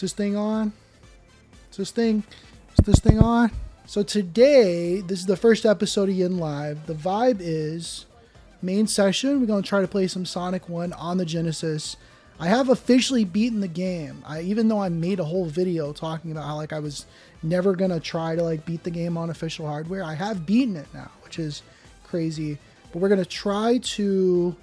this thing on? Is this thing on? So today, this is the first episode of Yin Live. The vibe is main session. We're going to try to play some Sonic 1 on the Genesis. I have officially beaten the game. Even though I made a whole video talking about how I was never going to try to beat the game on official hardware. I have beaten it now, which is crazy. But we're going to try to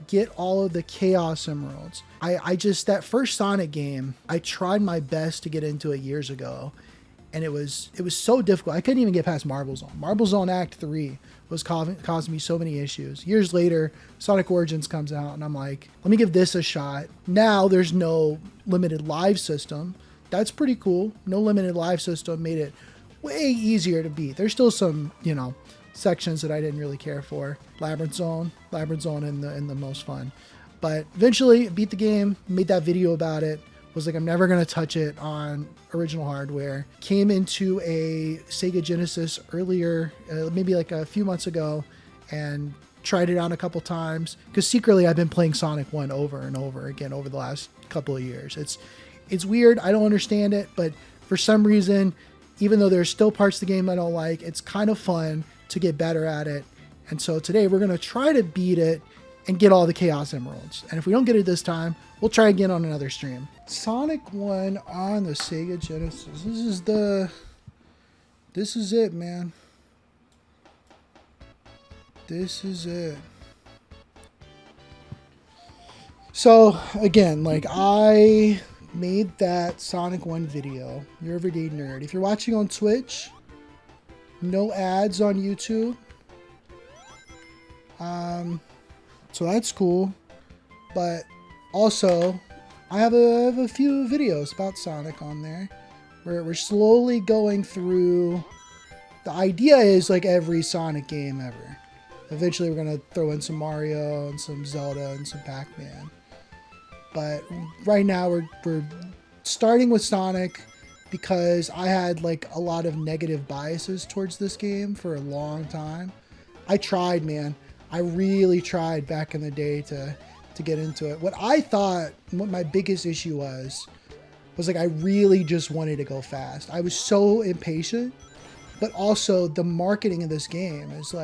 get all of the Chaos Emeralds. That first Sonic game, I tried my best to get into it years ago. And it was so difficult. I couldn't even get past Marble Zone. Marble Zone Act 3 was causing me so many issues. Years later, Sonic Origins comes out, and I'm like, let me give this a shot. Now there's no limited live system. That's pretty cool. No limited live system made it way easier to beat. There's still some, sections that I didn't really care for. Labyrinth Zone in the most fun. But eventually beat the game, made that video about it. Was like, I'm never going to touch it on original hardware. Came into a Sega Genesis earlier, maybe a few months ago, and tried it out a couple times. Because secretly I've been playing Sonic 1 over and over again over the last couple of years. It's weird. I don't understand it, but for some reason, even though there's still parts of the game I don't like, it's kind of fun to get better at it. And so today we're going to try to beat it and get all the Chaos Emeralds. And if we don't get it this time, we'll try again on another stream. Sonic 1 on the Sega Genesis. This is it, man. This is it. So, again, I made that Sonic 1 video, Your Everyday Nerd. If you're watching on Twitch, no ads on YouTube. So that's cool. But also, I have a few videos about Sonic on there where we're slowly going through. The idea is every Sonic game ever. Eventually we're going to throw in some Mario and some Zelda and some Pac-Man. But right now we're starting with Sonic because I had a lot of negative biases towards this game for a long time. I tried, man. I really tried back in the day to get into it. What my biggest issue was I really just wanted to go fast. I was so impatient, but also the marketing of this game is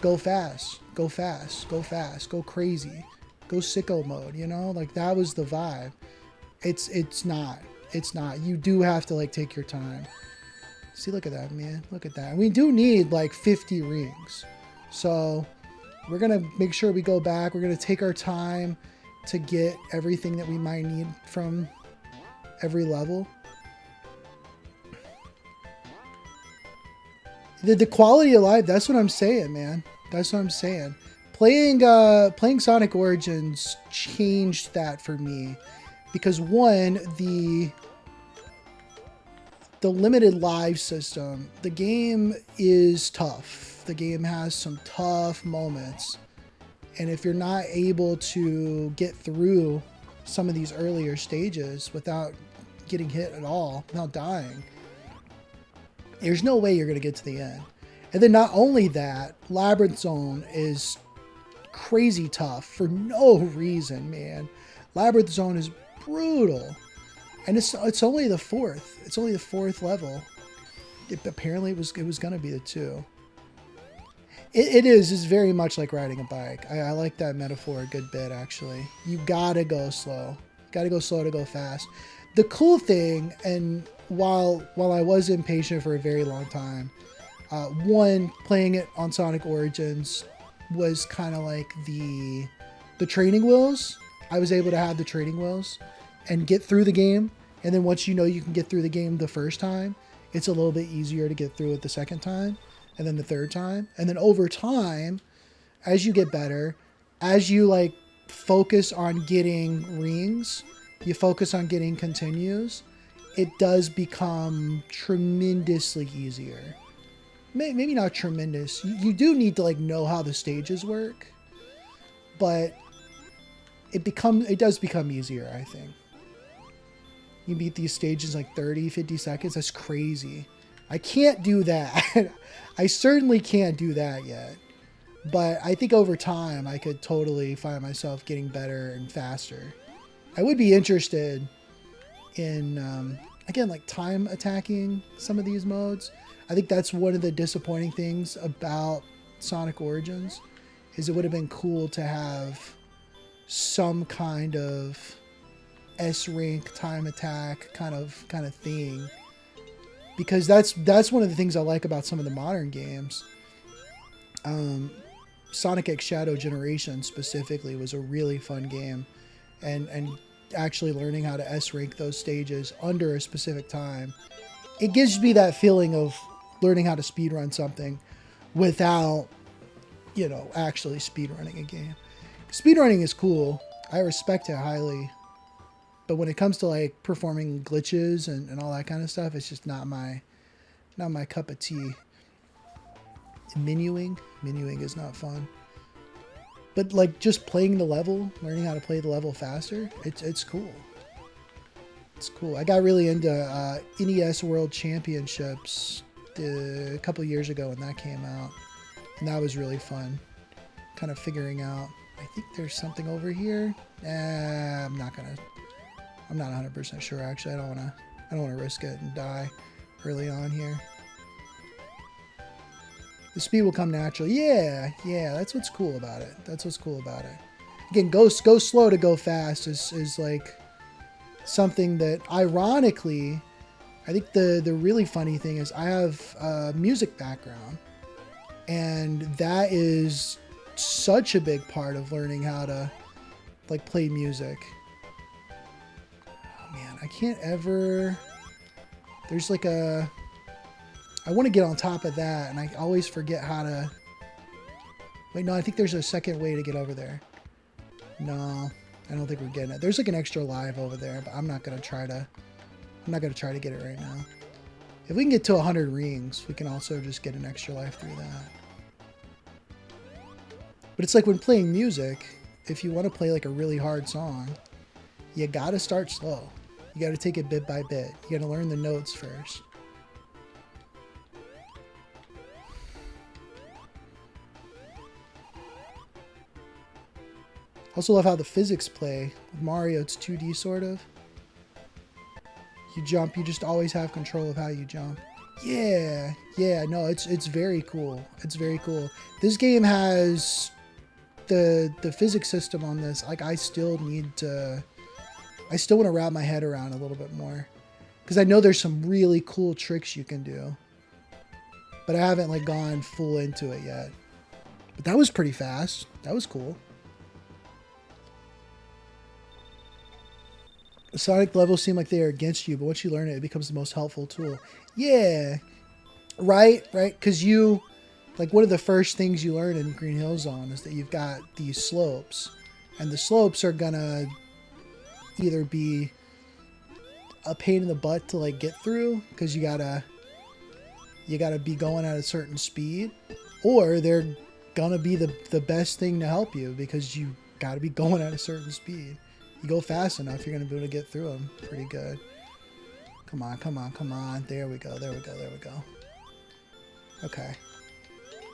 go fast, go fast, go fast, go crazy, go sicko mode, that was the vibe. It's not. You do have to take your time. See, look at that, man. Look at that. We do need 50 rings. So we're going to make sure we go back. We're going to take our time to get everything that we might need from every level. The quality of life, that's what I'm saying, man. That's what I'm saying. Playing Sonic Origins changed that for me. Because one, the limited live system, the game is tough. The game has some tough moments. And if you're not able to get through some of these earlier stages without getting hit at all, without dying, there's no way you're going to get to the end. And then not only that, Labyrinth Zone is crazy tough for no reason, man. Labyrinth Zone is brutal. And it's only the fourth. It's only the fourth level. Apparently it was going to be the 2. It's very much like riding a bike. I like that metaphor a good bit, actually. You gotta go slow. Gotta go slow to go fast. The cool thing, and while I was impatient for a very long time, one, playing it on Sonic Origins was kind of like the training wheels. I was able to have the training wheels and get through the game. And then once you can get through the game the first time, it's a little bit easier to get through it the second time. And then the third time. And then over time, as you get better, as you focus on getting rings, you focus on getting continues, it does become tremendously easier. Maybe not tremendous. You do need to know how the stages work, but it does become easier, I think. You beat these stages 30, 50 seconds. That's crazy. I can't do that. I certainly can't do that yet. But I think over time, I could totally find myself getting better and faster. I would be interested in again, like time attacking some of these modes. I think that's one of the disappointing things about Sonic Origins, is it would have been cool to have some kind of S rank time attack kind of thing, because that's one of the things I like about some of the modern games. Sonic X Shadow Generation specifically was a really fun game, and actually learning how to S rank those stages under a specific time, it gives me that feeling of learning how to speedrun something without, you know, actually speedrunning a game. Speedrunning is cool. I respect it highly. But when it comes to like performing glitches and all that kind of stuff, it's just not my cup of tea. Menuing is not fun. But like just playing the level, learning how to play the level faster, it's cool. It's cool. I got really into NES World Championships a couple years ago when that came out, and that was really fun. Kind of figuring out. I think there's something over here. I'm not 100% sure actually. I don't want to risk it and die early on here. The speed will come naturally. Yeah, that's what's cool about it. Again, go slow to go fast is like something that, ironically, I think the really funny thing is I have a music background, and that is such a big part of learning how to like play music. Oh man, I can't ever. There's like a. I want to get on top of that, and I always forget how to. Wait, no, I think there's a second way to get over there. No, I don't think we're getting it. There's like an extra life over there, but I'm not gonna try to get it right now. If we can get to 100 rings, we can also just get an extra life through that. But it's like when playing music, if you want to play like a really hard song, you gotta start slow. You gotta take it bit by bit. You gotta learn the notes first. Also love how the physics play. With Mario, it's 2D sort of. You jump, you just always have control of how you jump. Yeah, no, it's very cool. It's very cool. This game has the physics system on this. Like, I still want to wrap my head around a little bit more, because I know there's some really cool tricks you can do, but I haven't like gone full into it yet. But that was pretty fast. That was cool. The Sonic levels seem like they are against you, but once you learn it, it becomes the most helpful tool. Yeah, right? Because you, like, one of the first things you learn in Green Hill Zone is that you've got these slopes, and the slopes are gonna either be a pain in the butt to like get through, because you gotta be going at a certain speed, or they're gonna be the best thing to help you, because you gotta be going at a certain speed. You go fast enough, you're going to be able to get through them pretty good. Come on. There we go. Okay.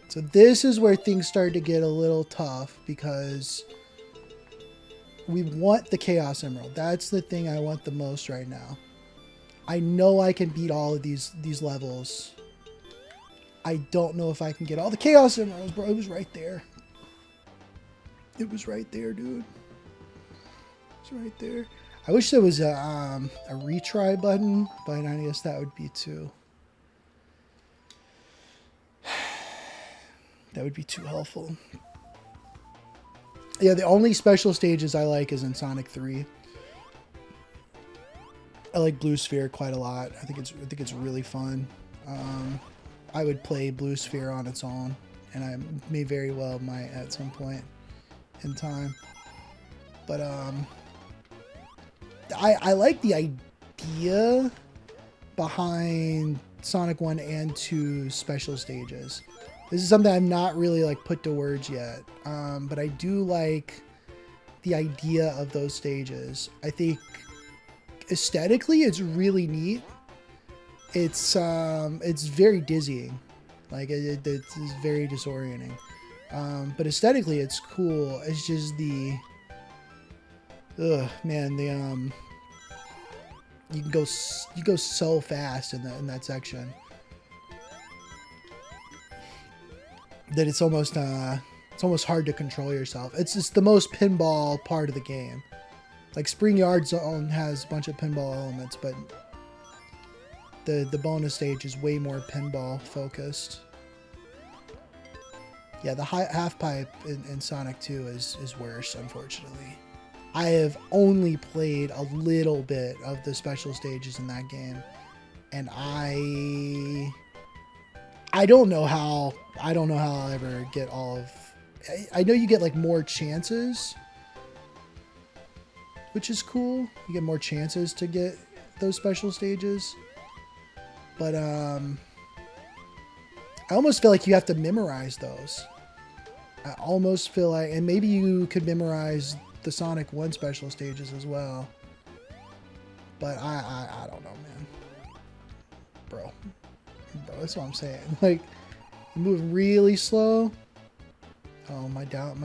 So this is where things start to get a little tough, because we want the Chaos Emerald. That's the thing I want the most right now. I know I can beat all of these levels. I don't know if I can get all the Chaos Emeralds, bro. It was right there. It was right there, dude. It's right there. I wish there was a retry button, but I guess that would be too. That would be too helpful. Yeah, the only special stages I like is in Sonic 3. I like Blue Sphere quite a lot. I think it's really fun. I would play Blue Sphere on its own, and I may very well might at some point in time. But I like the idea behind Sonic 1 and 2 special stages. This is something I've not really like put to words yet, but I do like the idea of those stages. I think aesthetically it's really neat. It's very dizzying, like it's very disorienting, but aesthetically it's cool. It's just the you go so fast in that section that it's almost hard to control yourself. It's just the most pinball part of the game. Like Spring Yard Zone has a bunch of pinball elements, but the bonus stage is way more pinball focused. Yeah, the half pipe in Sonic 2 is worse, unfortunately. I have only played a little bit of the special stages in that game, and I don't know how I'll ever get all of. I know you get like more chances, which is cool. You get more chances to get those special stages, but I almost feel like you have to memorize those. I almost feel like, and maybe you could memorize the Sonic 1 special stages as well. But I don't know, man. Bro, that's what I'm saying. Like, you move really slow. Oh,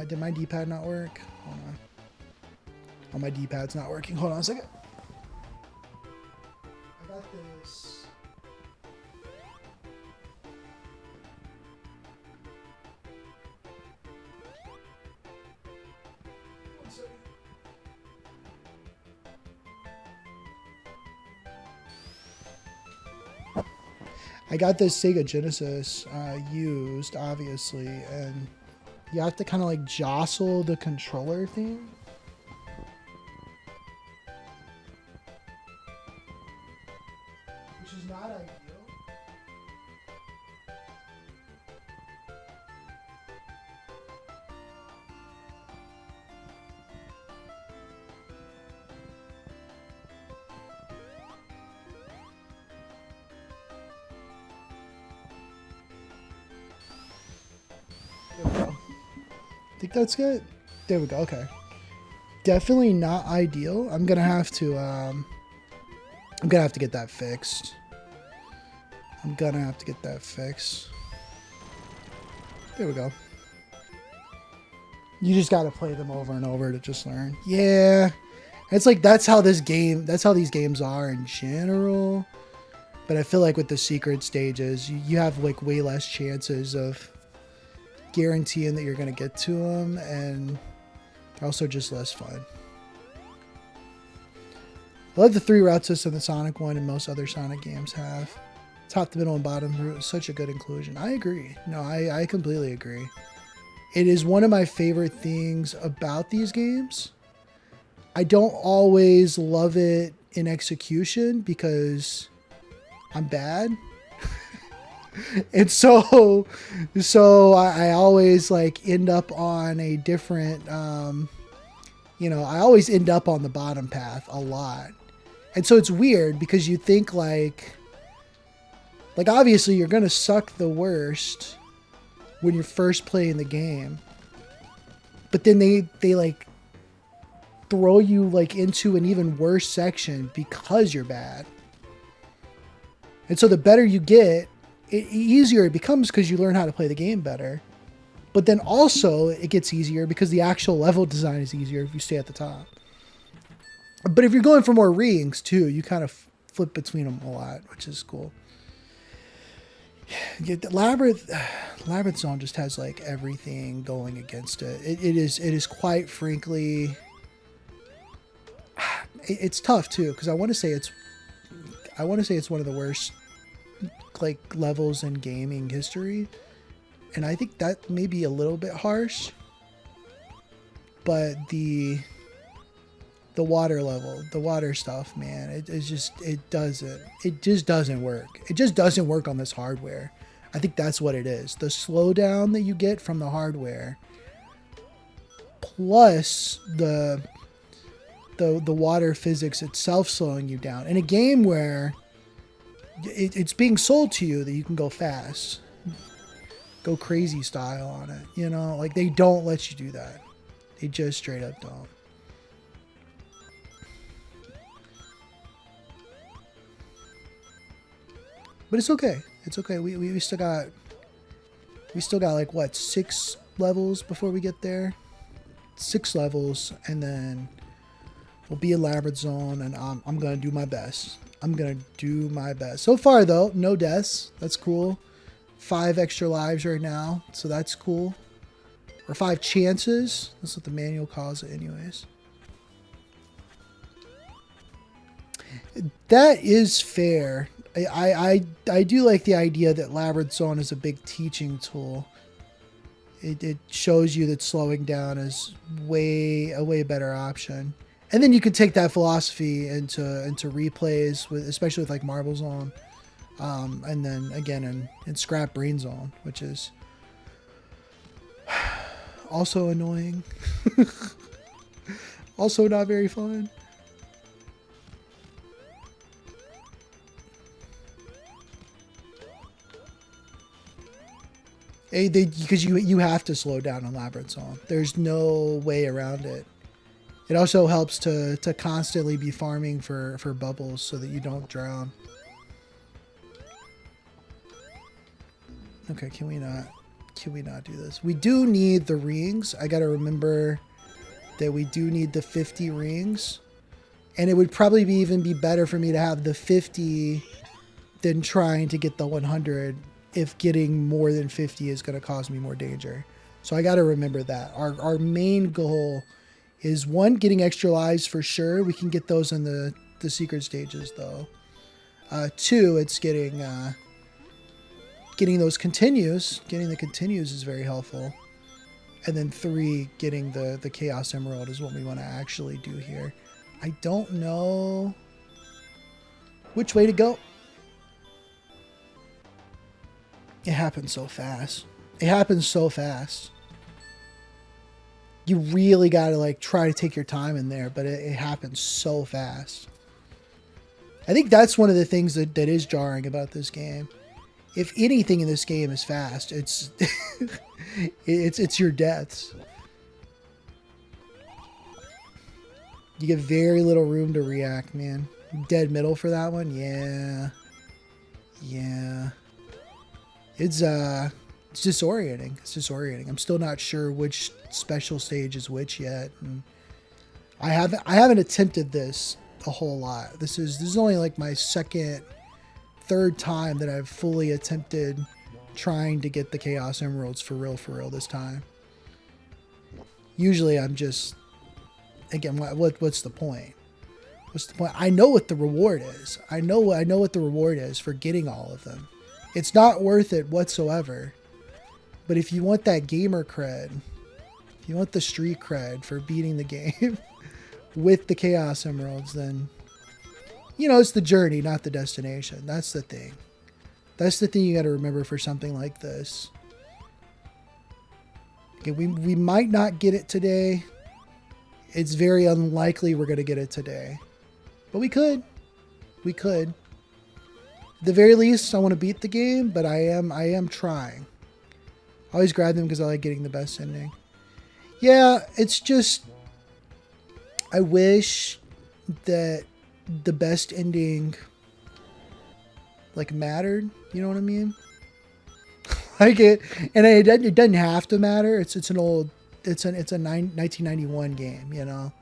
did my D-pad not work? Hold on. Oh, my D-pad's not working. Hold on a second. I got this. I got this Sega Genesis used, obviously, and you have to kind of like jostle the controller thing. Which is not ideal. There we go. Think that's good? There we go. Okay. Definitely not ideal. I'm gonna have to get that fixed. There we go. You just gotta play them over and over to just learn. Yeah. It's like that's how these games are in general. But I feel like with the secret stages, you have like way less chances of guaranteeing that you're going to get to them, and also just less fun. I love the 3 route system that Sonic 1 and most other Sonic games have. Top, the middle, and bottom route is such a good inclusion. I agree. No, I completely agree. It is one of my favorite things about these games. I don't always love it in execution because I'm bad. And so I always like end up on a different, I always end up on the bottom path a lot. And so it's weird because you think like obviously you're going to suck the worst when you're first playing the game, but then they like throw you like into an even worse section because you're bad. And so the better you get, easier it becomes because you learn how to play the game better. But then also it gets easier because the actual level design is easier if you stay at the top. But if you're going for more rings too, you kind of flip between them a lot, which is cool. Yeah, the Labyrinth Zone just has like everything going against it. It is quite frankly, it's tough too because I want to say it's one of the worst like levels in gaming history, and I think that may be a little bit harsh, but the water level, the water stuff, man, it just doesn't work. It just doesn't work on this hardware. I think that's what it is. The slowdown that you get from the hardware plus the water physics itself slowing you down in a game where it's being sold to you that you can go fast, go crazy style on it. Like they don't let you do that. They just straight up don't. But it's okay. It's okay. We still got like what, 6 levels before we get there? 6 levels, and then We'll be in Labyrinth Zone, and I'm going to do my best. I'm going to do my best. So far, though, no deaths. That's cool. 5 extra lives right now, so that's cool. Or 5 chances. That's what the manual calls it anyways. That is fair. I do like the idea that Labyrinth Zone is a big teaching tool. It shows you that slowing down is a way better option. And then you could take that philosophy into replays, especially with like Marble Zone. And then again in Scrap Brain Zone, which is also annoying. Also not very fun. Because you have to slow down on Labyrinth Zone. There's no way around it. It also helps to constantly be farming for bubbles so that you don't drown. Okay, can we not do this? We do need the rings. I gotta remember that we do need the 50 rings. And it would probably even be better for me to have the 50 than trying to get the 100 if getting more than 50 is going to cause me more danger. So I got to remember that. Our main goal is 1, getting extra lives for sure. We can get those in the secret stages though. 2, it's getting those continues. Getting the continues is very helpful. And then 3, getting the Chaos Emerald is what we want to actually do here. I don't know which way to go. It happens so fast. It happens so fast. You really got to like try to take your time in there, but it happens so fast. I think that's one of the things that is jarring about this game. If anything in this game is fast, it's it's your deaths. You get very little room to react, man. Dead middle for that one? Yeah. Yeah. It's disorienting. It's disorienting. I'm still not sure which special stage is which yet. And I haven't attempted this a whole lot. This is only like my third time that I've fully attempted trying to get the Chaos Emeralds for real this time. Usually I'm just, again, what's the point? What's the point? I know what the reward is. I know what the reward is for getting all of them. It's not worth it whatsoever. But if you want that gamer cred, if you want the street cred for beating the game with the Chaos Emeralds, then, you know, it's the journey, not the destination. That's the thing. That's the thing you got to remember for something like this. Okay, we might not get it today. It's very unlikely we're going to get it today. But we could. We could. At the very least, I want to beat the game, but I am trying. I always grab them because I like getting the best ending. Yeah, it's just, I wish that the best ending like mattered. You know what I mean? Like it doesn't have to matter. It's a 1991 game. You know,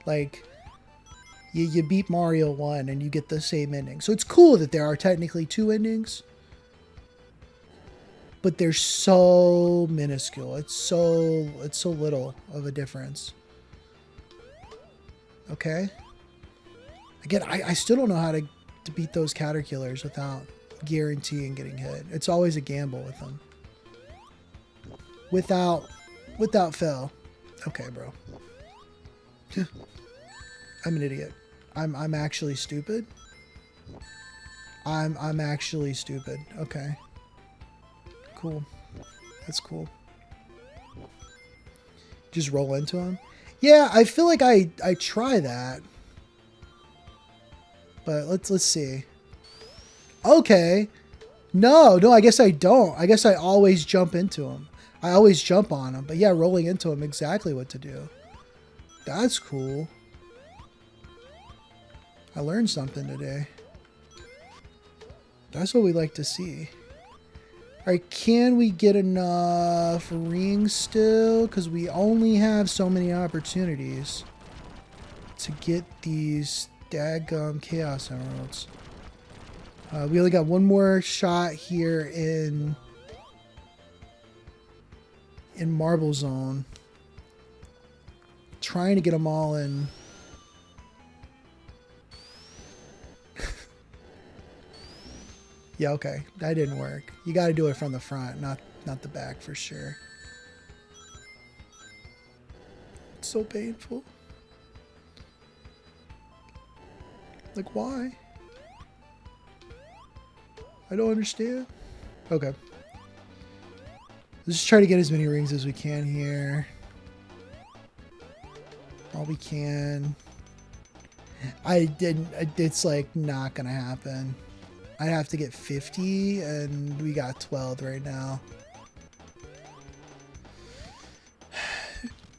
like. You beat Mario 1 and you get the same ending. So it's cool that there are technically 2 endings. But they're so minuscule. It's so little of a difference. Okay. Again, I still don't know how to beat those Caterkillars without guaranteeing getting hit. It's always a gamble with them. Without fail. Okay, bro. I'm an idiot. I'm actually stupid. I'm actually stupid. Okay. Cool. That's cool. Just roll into him. Yeah, I feel like I try that. But let's see. Okay. No, I guess I don't. I guess I always jump into him. I always jump on him. But yeah, rolling into him, exactly what to do. That's cool. I learned something today. That's what we like to see. Alright, can we get enough rings still? Because we only have so many opportunities. to get these daggum Chaos Emeralds. We only got one more shot here in Marble Zone. Trying to get them all in. Yeah, okay. That didn't work. You got to do it from the front, not the back for sure. It's so painful. Like, why? I don't understand. Okay. Let's just try to get as many rings as we can here. All we can. It's like not gonna happen. I have to get 50 and we got 12 right now.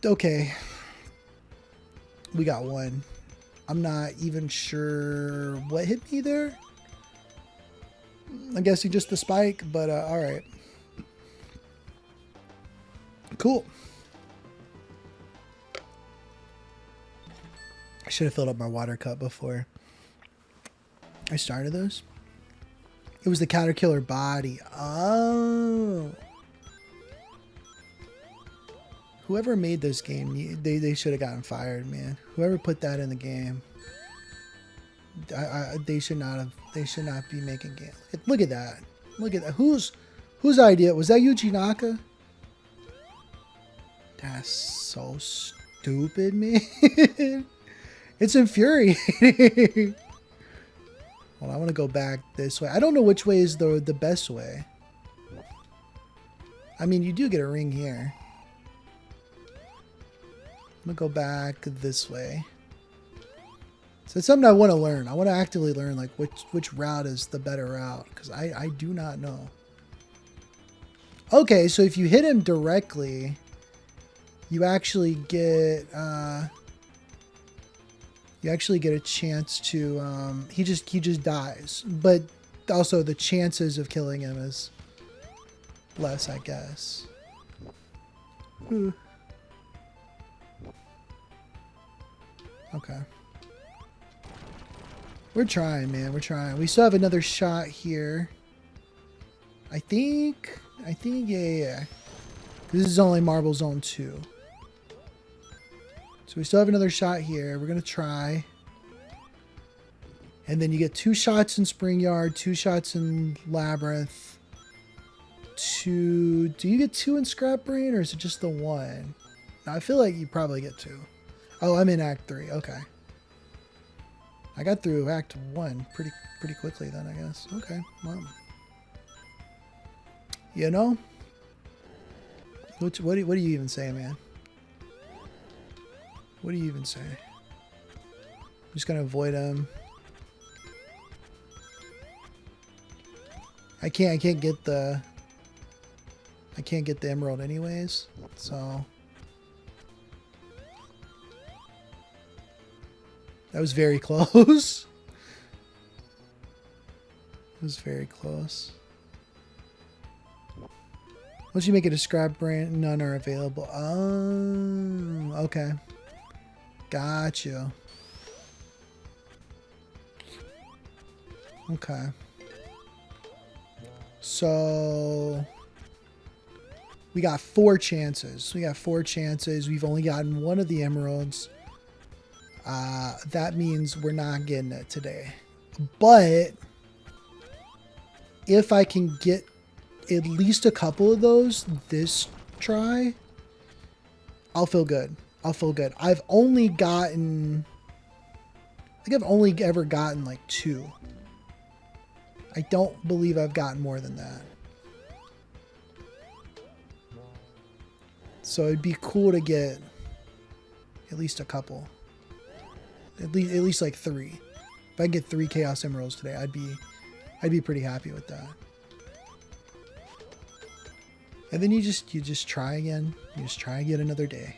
Okay. We got one. I'm not even sure what hit me there. I'm guessing just the spike, but all right. Cool. I should have filled up my water cup before I started this. It was the caterpillar body. Oh. Whoever made this game, they should have gotten fired, man. Whoever put that in the game, they should not have. They should not be making games. Look at that. Look at that. Whose idea was that? Yuji Naka? That's so stupid, man. It's infuriating. Well, I want to go back this way. I don't know which way is the best way. I mean, you do get a ring here. I'm going to go back this way. So it's something I want to learn. I want to actively learn like which route is the better route, because I do not know. Okay, so if you hit him directly, you actually get a chance to he just dies, but also the chances of killing him is less, I guess. Okay. We're trying, man. We're trying. We still have another shot here. I think, yeah. This is only Marble Zone 2. So we still have another shot here. We're going to try. And then you get 2 shots in Spring Yard, 2 shots in Labyrinth. Do you get 2 in Scrap Brain, or is it just the 1? No, I feel like you probably get 2. Oh, I'm in Act 3. Okay. I got through Act 1 pretty quickly then, I guess. Okay, well. You know? What do you even say, man? What do you even say? I'm just gonna avoid him. I can't get the emerald anyways, so that was very close. It was very close. Once you make it a scrap brand, none are available. Oh, okay. Got you. Okay. So we got 4 chances. We got 4 chances. We've only gotten 1 of the emeralds. That means we're not getting it today. But if I can get at least a couple of those this try, I'll feel good. I'll feel good. I've only gotten, I think I've only ever gotten like 2. I don't believe I've gotten more than that. So it'd be cool to get at least a couple. At least like 3. If I can get 3 Chaos Emeralds today, I'd be pretty happy with that. And then you just try again. You just try again another day.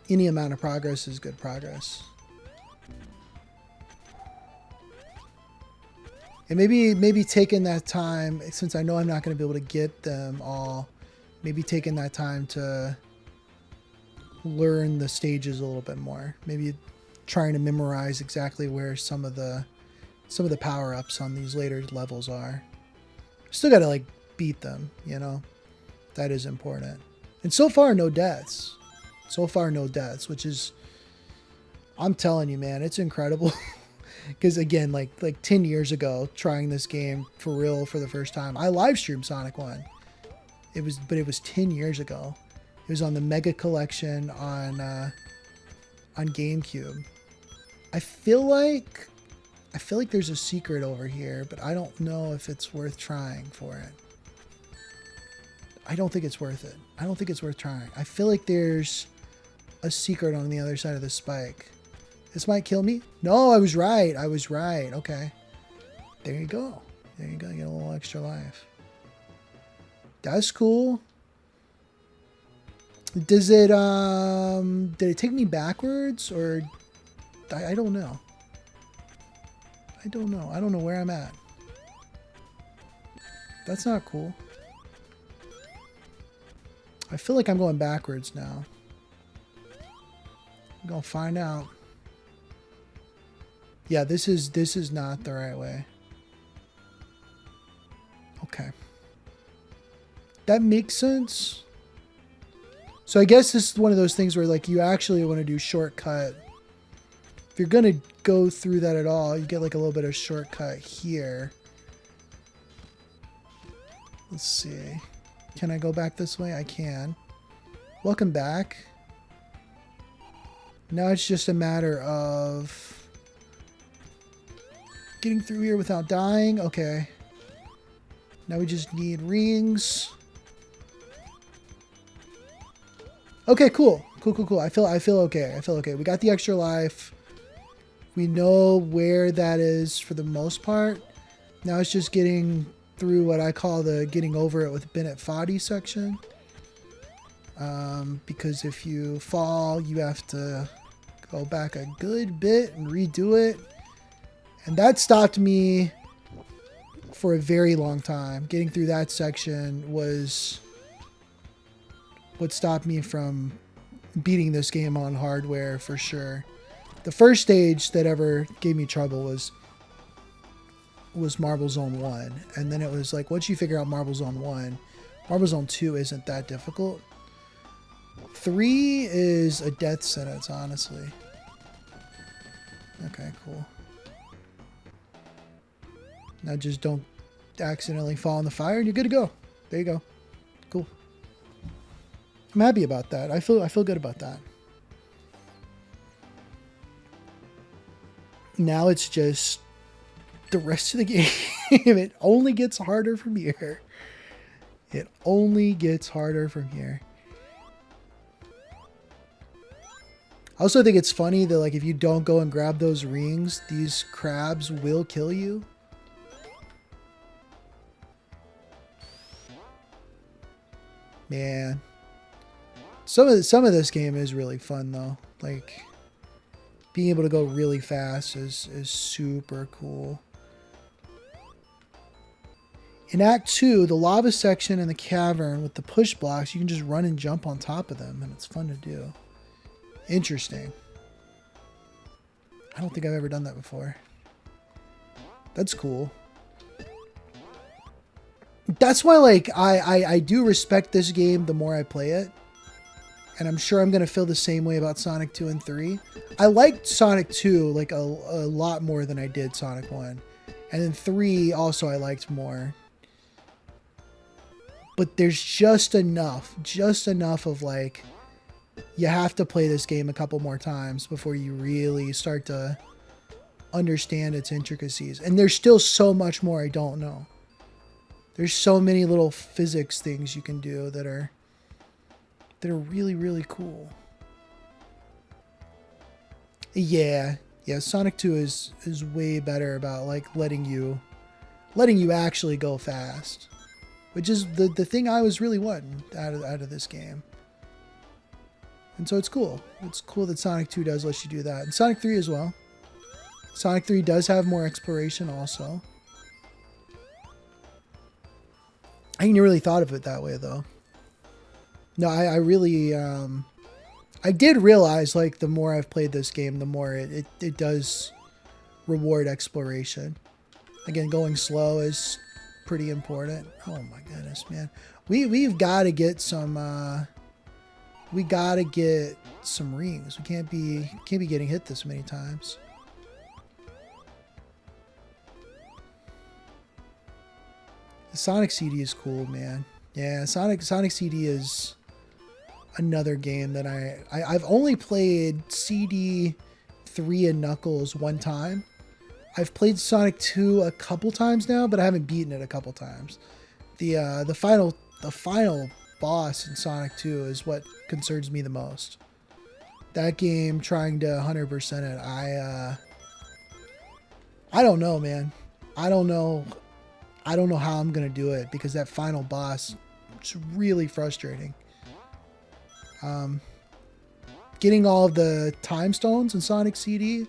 Any amount of progress is good progress. And maybe taking that time, since I know I'm not going to be able to get them all, maybe taking that time to learn the stages a little bit more. Maybe trying to memorize exactly where some of the power-ups on these later levels are. Still got to like beat them, you know. That is important. And so far, no deaths. So far, no deaths, which is, I'm telling you, man, it's incredible. Because again, like 10 years ago, trying this game for real for the first time, I live streamed Sonic 1. But it was 10 years ago. It was on the Mega Collection on GameCube. I feel like there's a secret over here, but I don't know if it's worth trying for it. I don't think it's worth it. I don't think it's worth trying. I feel like there's a secret on the other side of the spike. This might kill me. No, I was right. I was right. Okay. There you go. There you go. You get a little extra life. That's cool. Does it, did it take me backwards or I don't know. I don't know. I don't know where I'm at. That's not cool. I feel like I'm going backwards now. I'm gonna find out. Yeah, this is not the right way. Okay. That makes sense. So I guess this is one of those things where like you actually want to do shortcut. If you're gonna go through that at all, you get like a little bit of shortcut here. Let's see. Can I go back this way? I can. Welcome back. Now it's just a matter of getting through here without dying. Okay. Now we just need rings. Okay, cool. Cool. I feel okay. I feel okay. We got the extra life. We know where that is for the most part. Now it's just getting through what I call the getting over it with Bennett Foddy section. Because if you fall, you have to go back a good bit and redo it. And that stopped me for a very long time. Getting through that section was what stopped me from beating this game on hardware for sure. The first stage that ever gave me trouble was Marble Zone 1. And then it was like, once you figure out Marble Zone 1, Marble Zone 2 isn't that difficult. 3 is a death sentence, honestly. Okay, cool. Now just don't accidentally fall in the fire and you're good to go. There you go. Cool. I'm happy about that. I feel good about that. Now it's just the rest of the game. It only gets harder from here. It only gets harder from here. I also think it's funny that like if you don't go and grab those rings, these crabs will kill you. Man. Some of this game is really fun though. Like being able to go really fast is super cool. In Act 2, the lava section and the cavern with the push blocks, you can just run and jump on top of them and it's fun to do. Interesting. I don't think I've ever done that before. That's cool. That's why like I do respect this game the more I play it. And I'm sure I'm going to feel the same way about Sonic 2 and 3. I liked Sonic 2 like a lot more than I did Sonic 1. And then 3 also I liked more. But there's just enough of like, you have to play this game a couple more times before you really start to understand its intricacies. And there's still so much more I don't know. There's so many little physics things you can do that are really, really cool. Yeah, Sonic 2 is way better about like letting you actually go fast. Which is the thing I was really wanting out of this game. And so it's cool. It's cool that Sonic 2 does let you do that. And Sonic 3 as well. Sonic 3 does have more exploration also. I hadn't really thought of it that way though. No, I really I did realize like the more I've played this game, the more it does reward exploration. Again, going slow is pretty important. Oh my goodness, man. We've got to get some we got to get some rings. We can't be getting hit this many times. The Sonic CD is cool, man. Yeah, Sonic CD is another game that I've only played CD 3 and Knuckles one time. I've played Sonic 2 a couple times now, but I haven't beaten it a couple times. The final boss in Sonic 2 is what concerns me the most. That game, trying to 100% it, I don't know, man. I don't know how I'm gonna do it because that final boss is really frustrating. Getting all of the time stones in Sonic CD,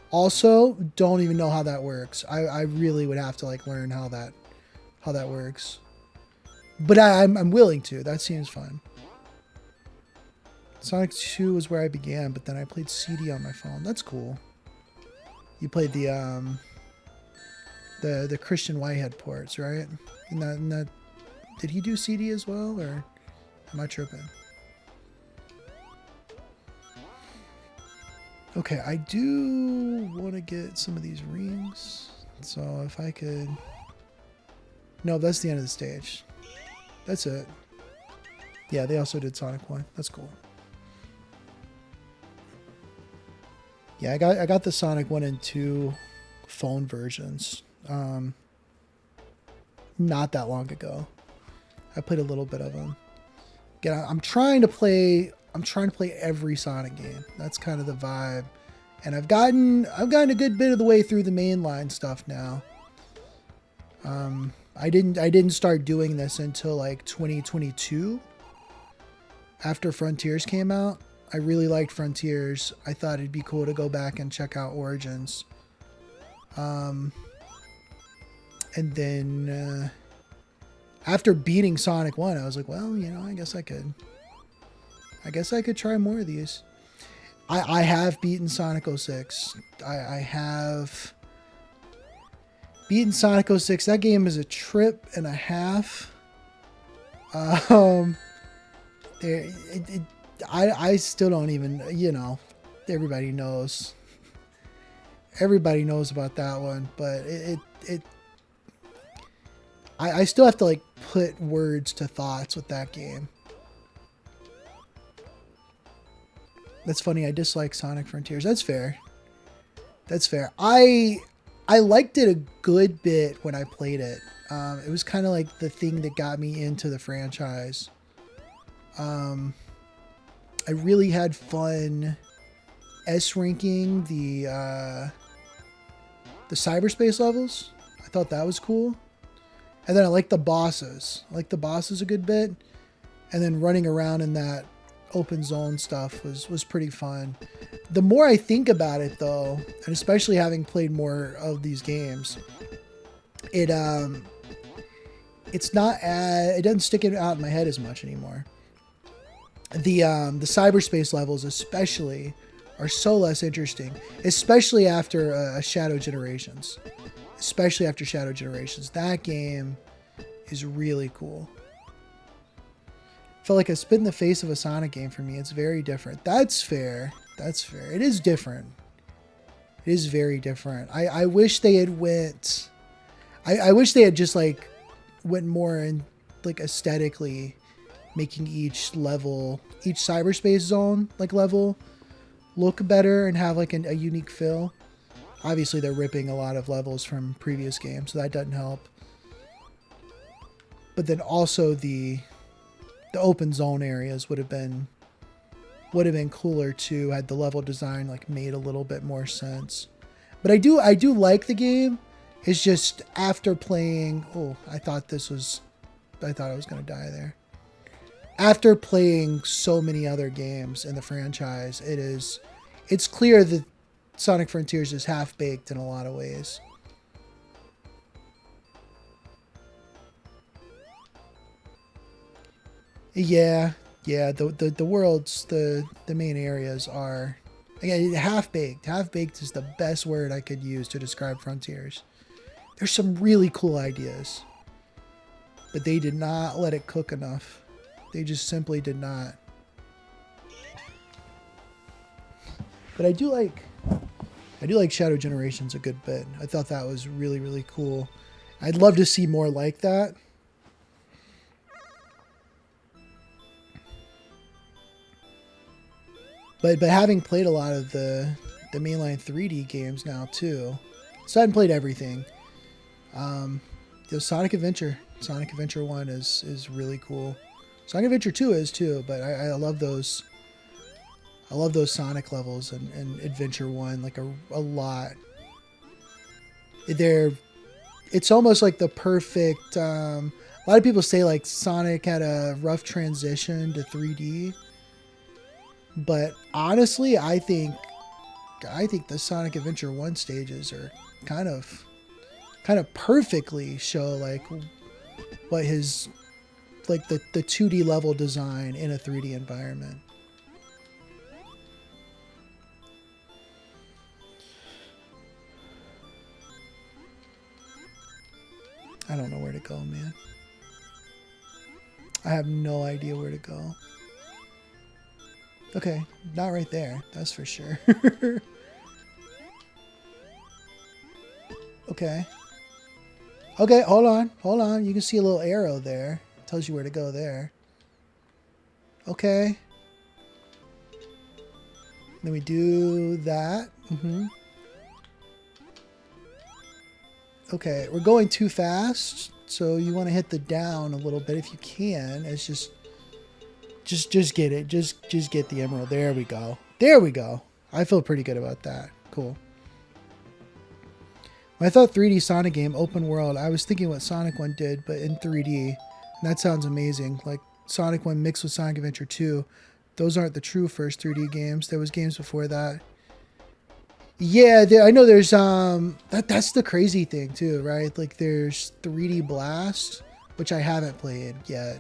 also don't even know how that works. I really would have to like learn how that works. But I'm willing to. That seems fun. Sonic 2 is where I began, but then I played CD on my phone. That's cool. You played the Christian Whitehead ports, right? And that, did he do CD as well, or am I tripping? Okay, I do want to get some of these rings. So if I could... No, that's the end of the stage. That's it. Yeah, they also did Sonic 1. That's cool. Yeah, I got the Sonic 1 and 2 phone versions. Not that long ago. I played a little bit of them. Again, I'm trying to play every Sonic game. That's kind of the vibe. And I've gotten a good bit of the way through the mainline stuff now. I didn't start doing this until like 2022. After Frontiers came out. I really liked Frontiers. I thought it'd be cool to go back and check out Origins. And then after beating Sonic 1, I was like, well, you know, I guess I could try more of these. I have beaten Sonic 06. I have beaten Sonic 06. That game is a trip and a half. I still don't even, you know, everybody knows about that one, but I still have to like put words to thoughts with that game. That's funny. I dislike Sonic Frontiers. That's fair. I liked it a good bit when I played it. It was kind of like the thing that got me into the franchise. I really had fun S-ranking the cyberspace levels. I thought that was cool. And then I liked the bosses. I liked the bosses a good bit. And then running around in that open zone stuff was pretty fun. The more I think about it though, and especially having played more of these games, it doesn't stick it out in my head as much anymore. The cyberspace levels especially are so less interesting, especially after Shadow Generations. That game is really cool. Felt like a spit in the face of a Sonic game for me. It's very different. That's fair. It is different. It is very different. I wish they had went... I wish they had just like went more in like aesthetically making each cyberspace zone like level look better and have like a unique feel. Obviously they're ripping a lot of levels from previous games, so that doesn't help. But then also the open zone areas would have been cooler too, had the level design like made a little bit more sense. But I do like the game. It's just after playing, I thought I was gonna die there. After playing so many other games in the franchise, it's clear that Sonic Frontiers is half-baked in a lot of ways. Yeah, Yeah, the worlds, the main areas are, again, half baked. Half baked is the best word I could use to describe Frontiers. There's some really cool ideas, but they did not let it cook enough. They just simply did not. But I do like Shadow Generations a good bit. I thought that was really, really cool. I'd love to see more like that. But having played a lot of the mainline 3D games now too, so I haven't played everything. Sonic Adventure 1 is really cool. Sonic Adventure 2 is too, but I love those. I love those Sonic levels and Adventure 1 like a lot. It's almost like the perfect. A lot of people say like Sonic had a rough transition to 3D. But honestly, I think the Sonic Adventure 1 stages are kind of perfectly show like what his like the 2D level design in a 3D environment. I don't know where to go, man. I have no idea where to go. Okay, not right there, that's for sure. Okay. Okay, hold on. You can see a little arrow there. It tells you where to go there. Okay. Then we do that. Okay, we're going too fast, so you want to hit the down a little bit if you can. It's just get it. Just get the emerald. There we go. There we go. I feel pretty good about that. Cool. When I thought 3D Sonic game, open world, I was thinking what Sonic 1 did, but in 3D. And that sounds amazing. Like Sonic 1 mixed with Sonic Adventure 2. Those aren't the true first 3D games. There was games before that. Yeah, I know there's that's the crazy thing too, right? Like there's 3D Blast, which I haven't played yet.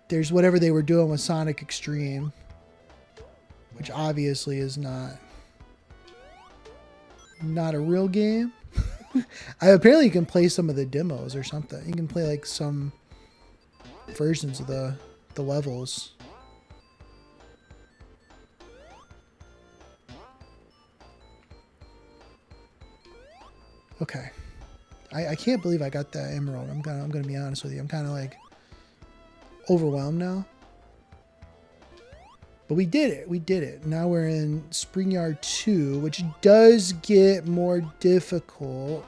There's whatever they were doing with Sonic Extreme, which obviously is not a real game. Apparently you can play some of the demos or something. You can play like some versions of the levels. Okay. I can't believe I got that emerald. I'm gonna be honest with you. I'm kind of like overwhelmed now. But we did it. We did it. Now we're in Spring Yard 2, which does get more difficult.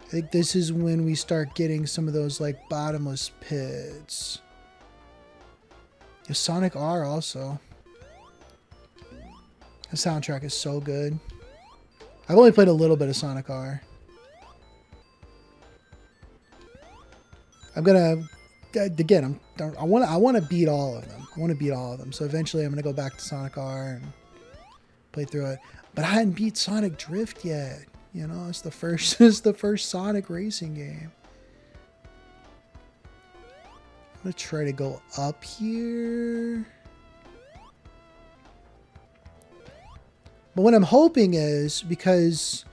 I think this is when we start getting some of those like bottomless pits. Sonic R also. The soundtrack is so good. I've only played a little bit of Sonic R. I'm gonna again. I want to beat all of them. I want to beat all of them. So eventually, I'm gonna go back to Sonic R and play through it. But I hadn't beat Sonic Drift yet. You know, it's the first. It's the first Sonic racing game. I'm gonna try to go up here. But what I'm hoping is, because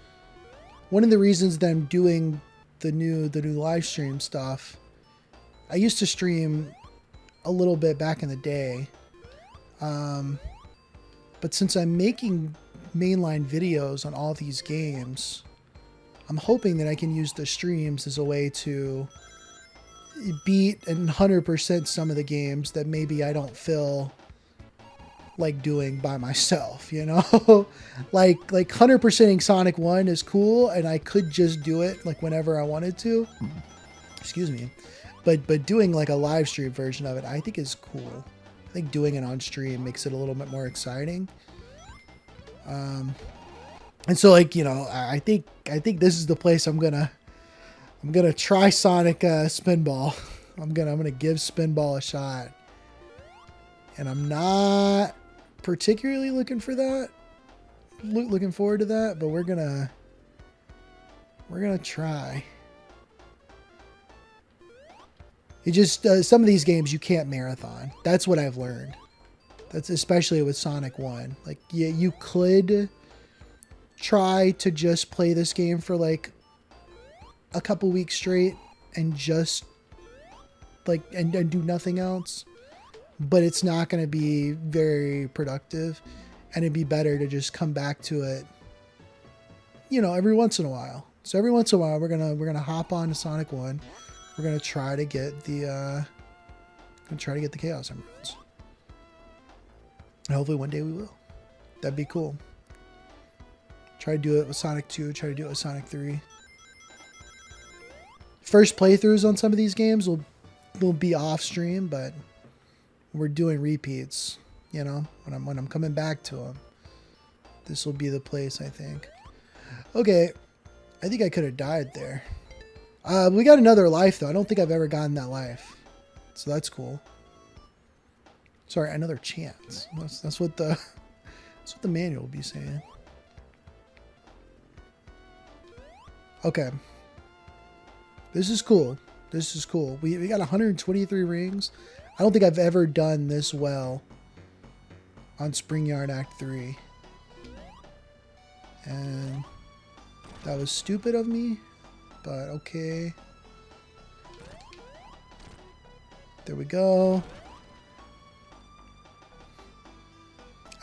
one of the reasons that I'm doing the new live stream stuff, I used to stream a little bit back in the day. But since I'm making mainline videos on all these games, I'm hoping that I can use the streams as a way to beat and 100% some of the games that maybe I don't feel like doing by myself, you know. like 100%ing Sonic 1 is cool, and I could just do it like whenever I wanted to. Excuse me. But doing like a live stream version of it, I think is cool. I think doing it on stream makes it a little bit more exciting. And so, like, you know, I think this is the place I'm gonna try Sonic Spinball. I'm gonna give Spinball a shot, and I'm not particularly looking for that. Looking forward to that, but we're gonna try. It just some of these games you can't marathon. That's what I've learned. That's especially with Sonic 1. Like, yeah, you could try to just play this game for like a couple weeks straight and just like and do nothing else, but it's not going to be very productive, and it'd be better to just come back to it, you know, every once in a while. So every once in a while we're gonna hop on to Sonic 1. We're gonna try to get the Chaos Emeralds. And hopefully one day we will. That'd be cool. Try to do it with Sonic 2, try to do it with Sonic 3. First playthroughs on some of these games will be off stream, but we're doing repeats, you know, when I'm coming back to them. This will be the place, I think. Okay, I think I could have died there. We got another life, though. I don't think I've ever gotten that life. So that's cool. Sorry, another chance. That's what the manual will be saying. Okay. This is cool. This is cool. We got 123 rings. I don't think I've ever done this well on Spring Yard Act 3. And that was stupid of me, but okay. There we go.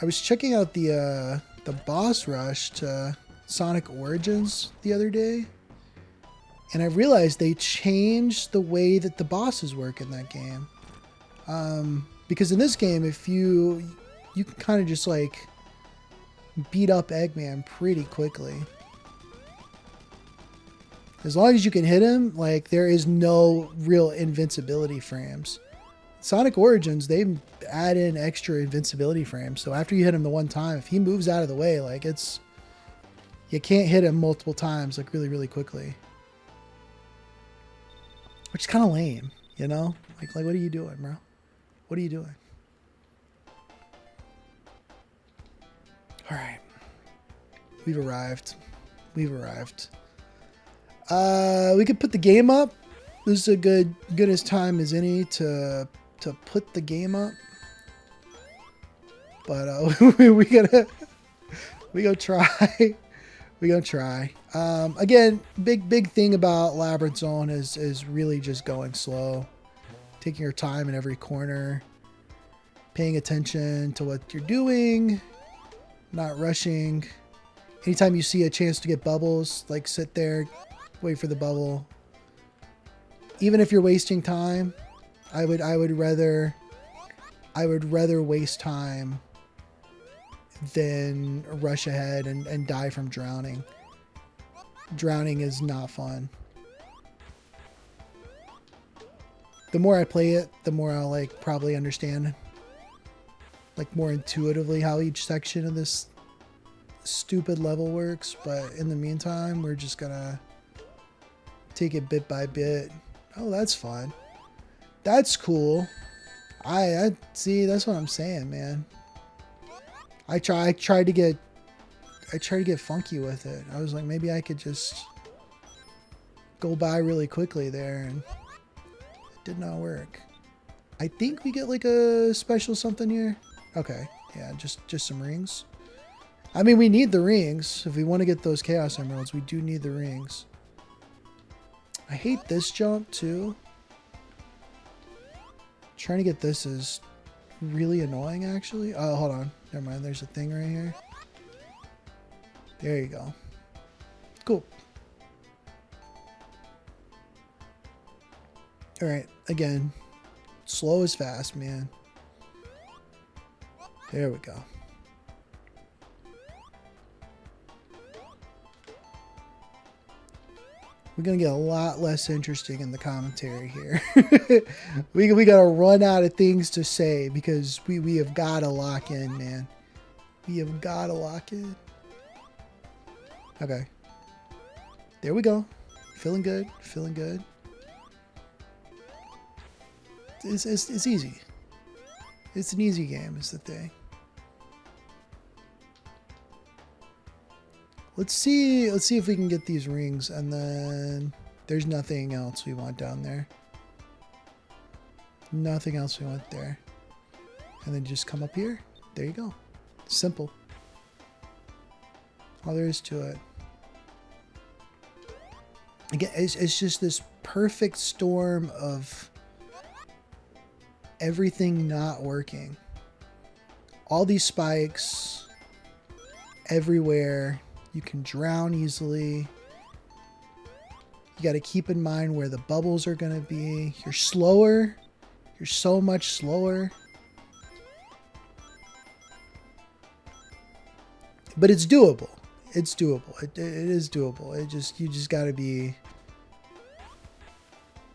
I was checking out the boss rush to Sonic Origins the other day, and I realized they changed the way that the bosses work in that game. Because in this game, if you can kind of just like beat up Eggman pretty quickly. As long as you can hit him, like, there is no real invincibility frames. Sonic Origins, they add in extra invincibility frames. So after you hit him the one time, if he moves out of the way, like, you can't hit him multiple times, like, really, really quickly. Which is kind of lame, you know? Like, what are you doing, bro? What are you doing? All right. We've arrived. We've arrived. We could put the game up. This is a good as time as any to put the game up. But we gonna try. We gonna try. Again, big thing about Labyrinth Zone is really just going slow, taking your time in every corner, paying attention to what you're doing, not rushing. Anytime you see a chance to get bubbles, like, sit there, wait for the bubble. Even if you're wasting time, I would rather waste time than rush ahead and die from drowning. Drowning is not fun. The more I play it, the more I'll, like, probably understand, like, more intuitively how each section of this stupid level works. But in the meantime, we're just gonna take it bit by bit. Oh, that's fun. That's cool. I see. That's what I'm saying, man. I tried to get funky with it. I was like, maybe I could just go by really quickly there, and it did not work. I think we get like a special something here. Okay, yeah, just some rings. I mean, we need the rings. If we want to get those Chaos Emeralds, we do need the rings. I hate this jump too. Trying to get this is really annoying, actually. Oh, hold on. Never mind. There's a thing right here. There you go. Cool. All right. Again, slow is fast, man. There we go. We're going to get a lot less interesting in the commentary here. we got to run out of things to say because we have got to lock in, man. We have got to lock in. Okay. There we go. Feeling good. Feeling good. It's easy. It's an easy game is the thing. Let's see if we can get these rings, and then there's nothing else we want down there. Nothing else we want there. And then just come up here. There you go. Simple. All there is to it. Again, it's just this perfect storm of everything not working. All these spikes everywhere. You can drown easily. You got to keep in mind where the bubbles are going to be. You're slower. You're so much slower. But it's doable. It's doable. It is doable. You just got to be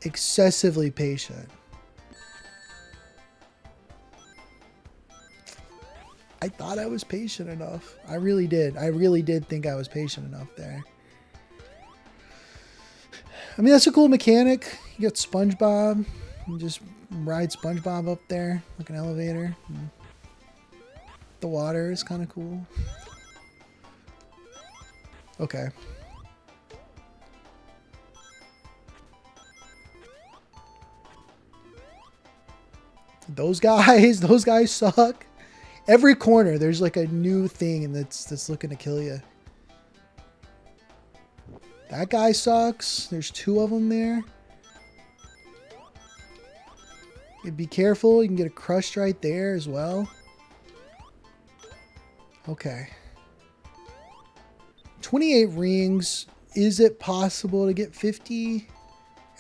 excessively patient. I thought I was patient enough. I really did. I really did think I was patient enough there. I mean, that's a cool mechanic. You got SpongeBob. You just ride SpongeBob up there like an elevator. The water is kind of cool. Okay. Those guys suck. Every corner there's like a new thing that's looking to kill you. That guy sucks. There's two of them there. You be careful. You can get a crushed right there as well. Okay. 28 rings. Is it possible to get 50?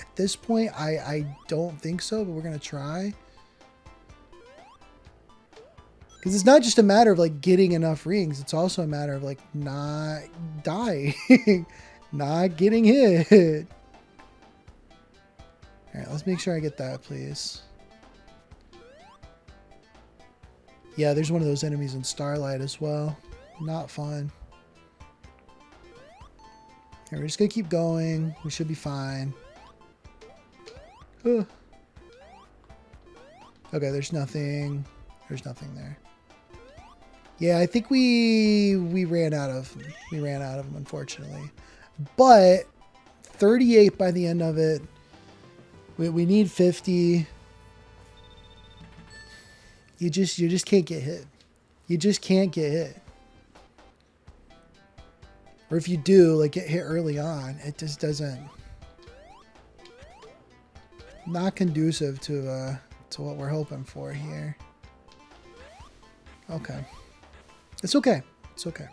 At this point, I don't think so, but we're going to try. Because it's not just a matter of like getting enough rings. It's also a matter of like not dying. Not getting hit. All right, let's make sure I get that, please. Yeah, there's one of those enemies in Starlight as well. Not fun. Here, we're just going to keep going. We should be fine. Okay, there's nothing. There's nothing there. Yeah, I think we ran out of them. We ran out of them, unfortunately. But 38 by the end of it. We need 50. You just can't get hit. You just can't get hit. Or if you do, like get hit early on, it just doesn't. Not conducive to what we're hoping for here. Okay. It's okay. It's okay.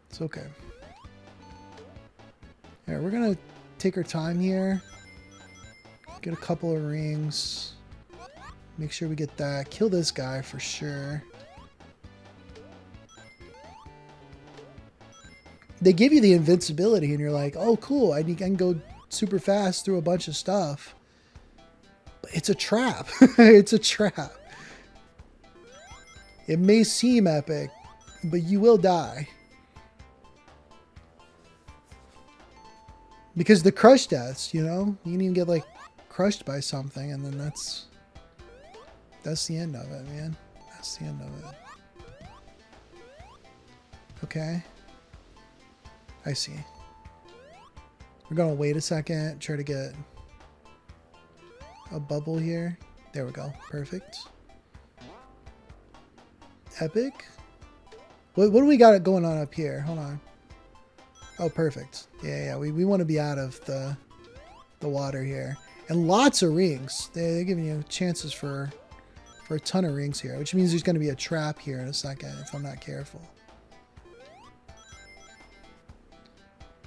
It's okay. All right, we're gonna take our time here. Get a couple of rings. Make sure we get that. Kill this guy for sure. They give you the invincibility and you're like, oh cool, I can go super fast through a bunch of stuff. But it's a trap. It's a trap. It may seem epic, but you will die. Because the crush deaths, you know? You can even get like crushed by something and then that's the end of it, man. That's the end of it. Okay. I see. We're gonna wait a second, try to get a bubble here. There we go. Perfect. Epic. What do we got going on up here? Hold on. Oh, perfect. Yeah. We want to be out of the water here. And lots of rings. They're giving you chances for a ton of rings here, which means there's going to be a trap here in a second if I'm not careful.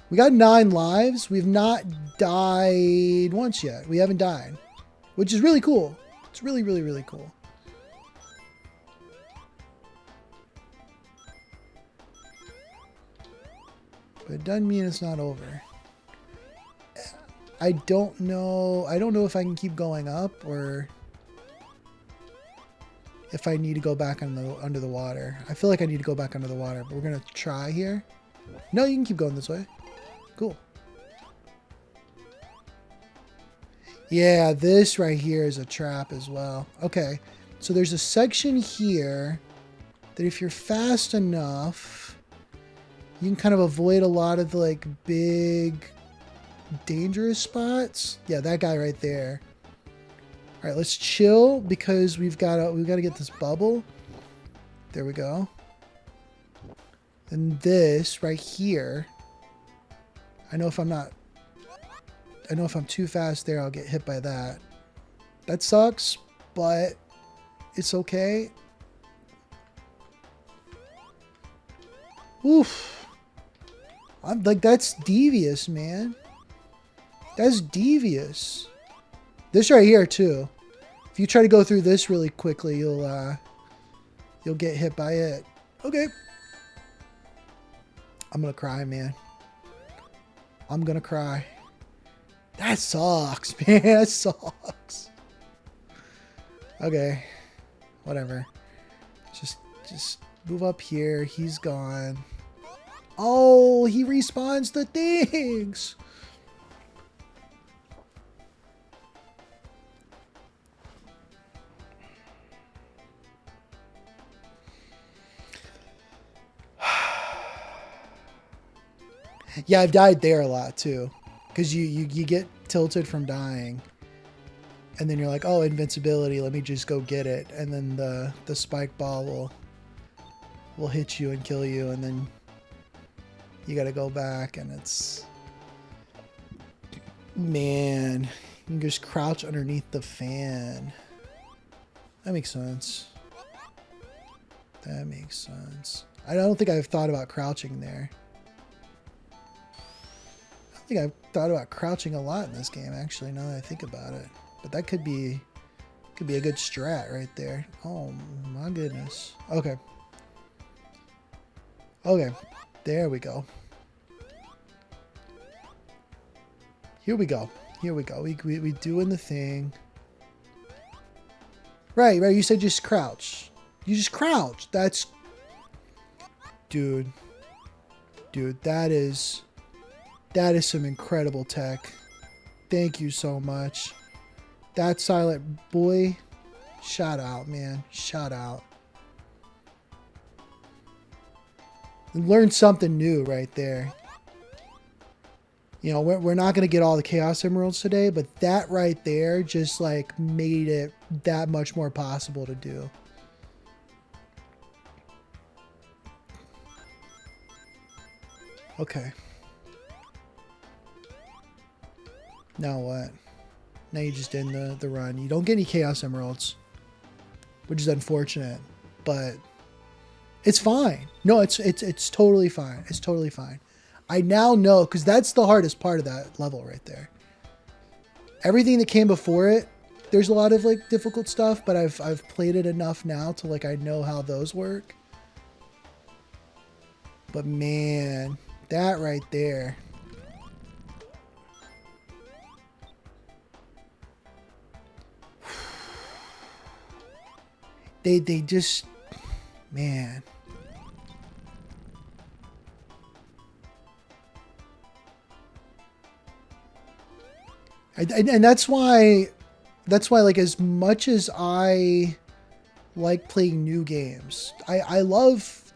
We got 9 lives. We've not died once yet. We haven't died, which is really cool. It's really, really, really cool. But it doesn't mean it's not over. I don't know. I don't know if I can keep going up or if I need to go back under the water. I feel like I need to go back under the water, but we're going to try here. No, you can keep going this way. Cool. Yeah, this right here is a trap as well. Okay, so there's a section here that if you're fast enough, you can kind of avoid a lot of the like big dangerous spots. Yeah, that guy right there. All right, let's chill because we've got to get this bubble. There we go. And this right here. I know if I'm too fast there, I'll get hit by that. That sucks, but it's okay. Oof. I'm like, that's devious, man. That's devious. This right here too. If you try to go through this really quickly, you'll get hit by it. Okay. I'm gonna cry, man. I'm gonna cry. That sucks, man. That sucks. Okay. Whatever. Just move up here. He's gone. Oh, he respawns the things. Yeah, I've died there a lot too. Because you get tilted from dying. And then you're like, oh, invincibility, let me just go get it. And then the spike ball will hit you and kill you, and then you gotta go back, and it's... Man, you can just crouch underneath the fan. That makes sense. That makes sense. I don't think I've thought about crouching there. I think I've thought about crouching a lot in this game, actually, now that I think about it. But that could be a good strat right there. Oh my goodness. Okay. Okay. There we go. Here we go. Here we go. We doing the thing. Right. You said just crouch. You just crouch. That's... Dude, that is some incredible tech. Thank you so much. That silent boy, shout out, man. Shout out. Learn something new right there. You know, we're not going to get all the Chaos Emeralds today, but that right there just like made it that much more possible to do. Okay. Now what? Now you just end the run. You don't get any Chaos Emeralds, which is unfortunate, but it's fine. No, it's totally fine. It's totally fine. I now know, because that's the hardest part of that level right there. Everything that came before it, there's a lot of like difficult stuff, but I've played it enough now to like I know how those work. But man, that right there. They just, man. And that's why like as much as I like playing new games, I love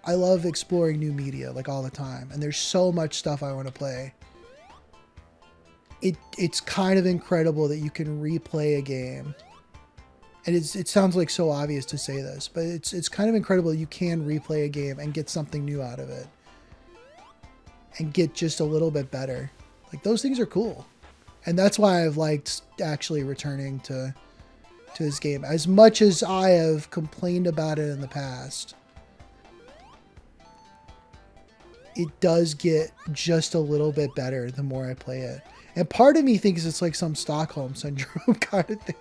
exploring new media like all the time, and there's so much stuff I want to play. It's kind of incredible that you can replay a game. And it sounds like so obvious to say this, but it's kind of incredible you can replay a game and get something new out of it. And get just a little bit better. Like, those things are cool. And that's why I've liked actually returning to this game. As much as I have complained about it in the past, it does get just a little bit better the more I play it. And part of me thinks it's like some Stockholm Syndrome kind of thing.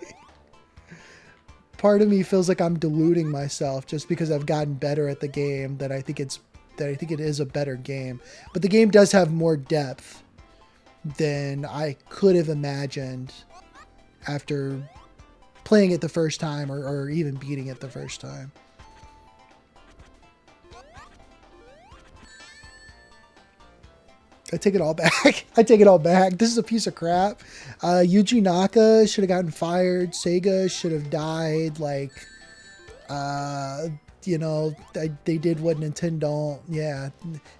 Part of me feels like I'm deluding myself just because I've gotten better at the game, that I think it is a better game. But the game does have more depth than I could have imagined after playing it the first time, or even beating it the first time. I take it all back. I take it all back. This is a piece of crap. Yuji Naka should have gotten fired. Sega should have died. Like, you know, they did what Nintendo. Yeah,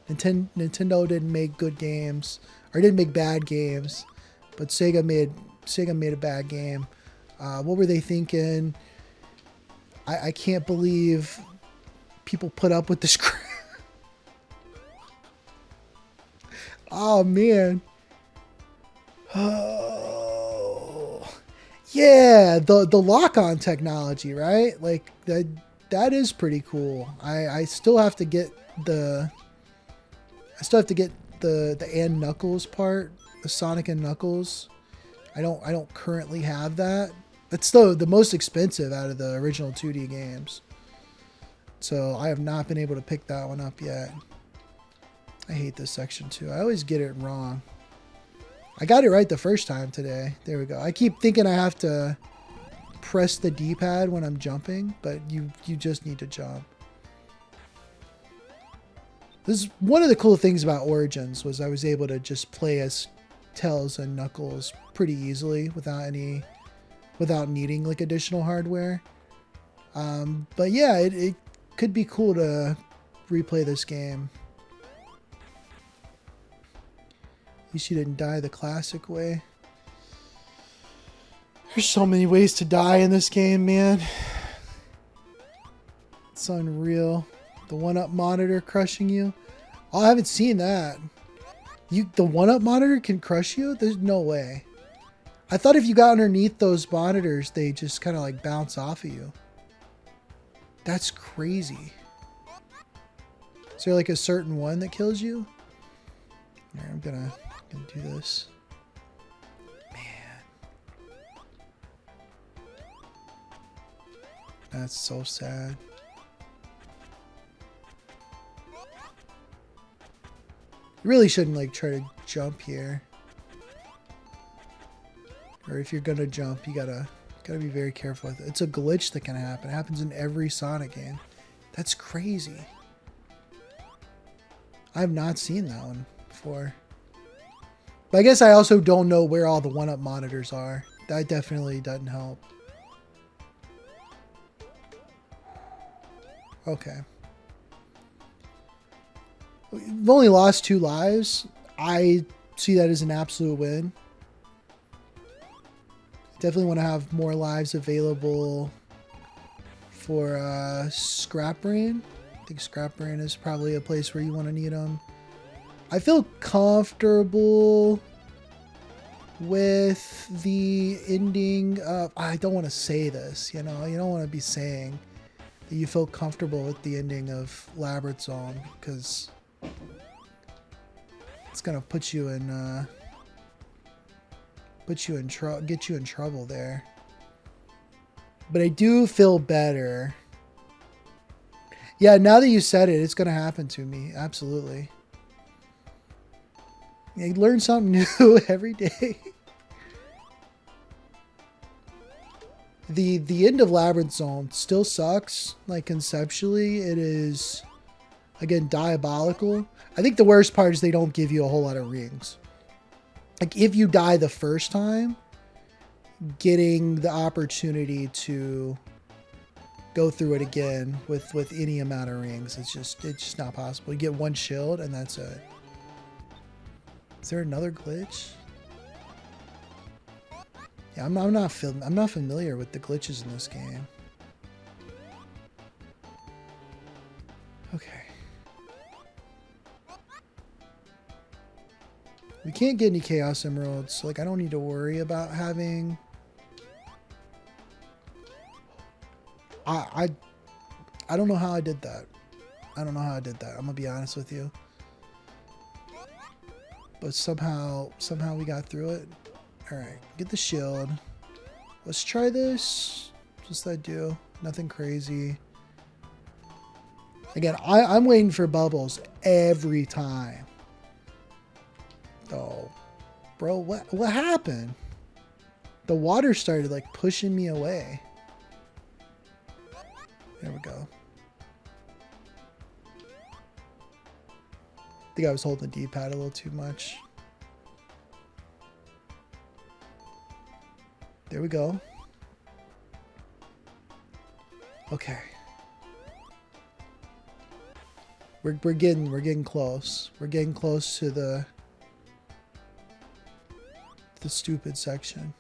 Nintendo didn't make good games, or didn't make bad games, but Sega made a bad game. What were they thinking? I can't believe people put up with this crap. Oh, man. Oh. Yeah, the lock-on technology, right? Like, that is pretty cool. I still have to get the... the and Knuckles part, the Sonic and Knuckles. I don't currently have that. It's the most expensive out of the original 2D games. So I have not been able to pick that one up yet. I hate this section too. I always get it wrong. I got it right the first time today. There we go. I keep thinking I have to press the D-pad when I'm jumping, but you just need to jump. This is one of the cool things about Origins was I was able to just play as Tails and Knuckles pretty easily without needing like additional hardware. But yeah, it could be cool to replay this game. At least you didn't die the classic way. There's so many ways to die in this game, man. It's unreal. The 1-up monitor crushing you. Oh, I haven't seen that. The 1-up monitor can crush you? There's no way. I thought if you got underneath those monitors, they just kind of like bounce off of you. That's crazy. Is there like a certain one that kills you? All right, I'm gonna do this. Man. That's so sad. You really shouldn't like try to jump here. Or if you're gonna jump, you gotta be very careful with it. It's a glitch that can happen. It happens in every Sonic game. That's crazy. I have not seen that one before. But I guess I also don't know where all the 1-up monitors are. That definitely doesn't help. Okay. We've only lost 2 lives. I see that as an absolute win. Definitely want to have more lives available for Scrap Brain. I think Scrap Brain is probably a place where you want to need them. I feel comfortable with the ending of... I don't want to say this, you know? You don't want to be saying that you feel comfortable with the ending of Labyrinth Zone because it's going to put you in... get you in trouble there. But I do feel better. Yeah, now that you said it, it's going to happen to me. Absolutely. You learn something new every day. The end of Labyrinth Zone still sucks. Like, conceptually, it is, again, diabolical. I think the worst part is they don't give you a whole lot of rings. Like, if you die the first time, getting the opportunity to go through it again with any amount of rings, it's just not possible. You get 1 shield and that's it. Is there another glitch? Yeah, I'm not familiar with the glitches in this game. Okay. We can't get any Chaos Emeralds, so like I don't need to worry about having... I don't know how I did that. I don't know how I did that. I'm gonna be honest with you. But somehow we got through it. Alright, get the shield. Let's try this. What's that do? Nothing crazy. Again, I'm waiting for bubbles every time. Oh, bro, what happened? The water started like pushing me away. There we go. I think I was holding the D-pad a little too much. There we go. Okay. We're getting close. We're getting close to the stupid section.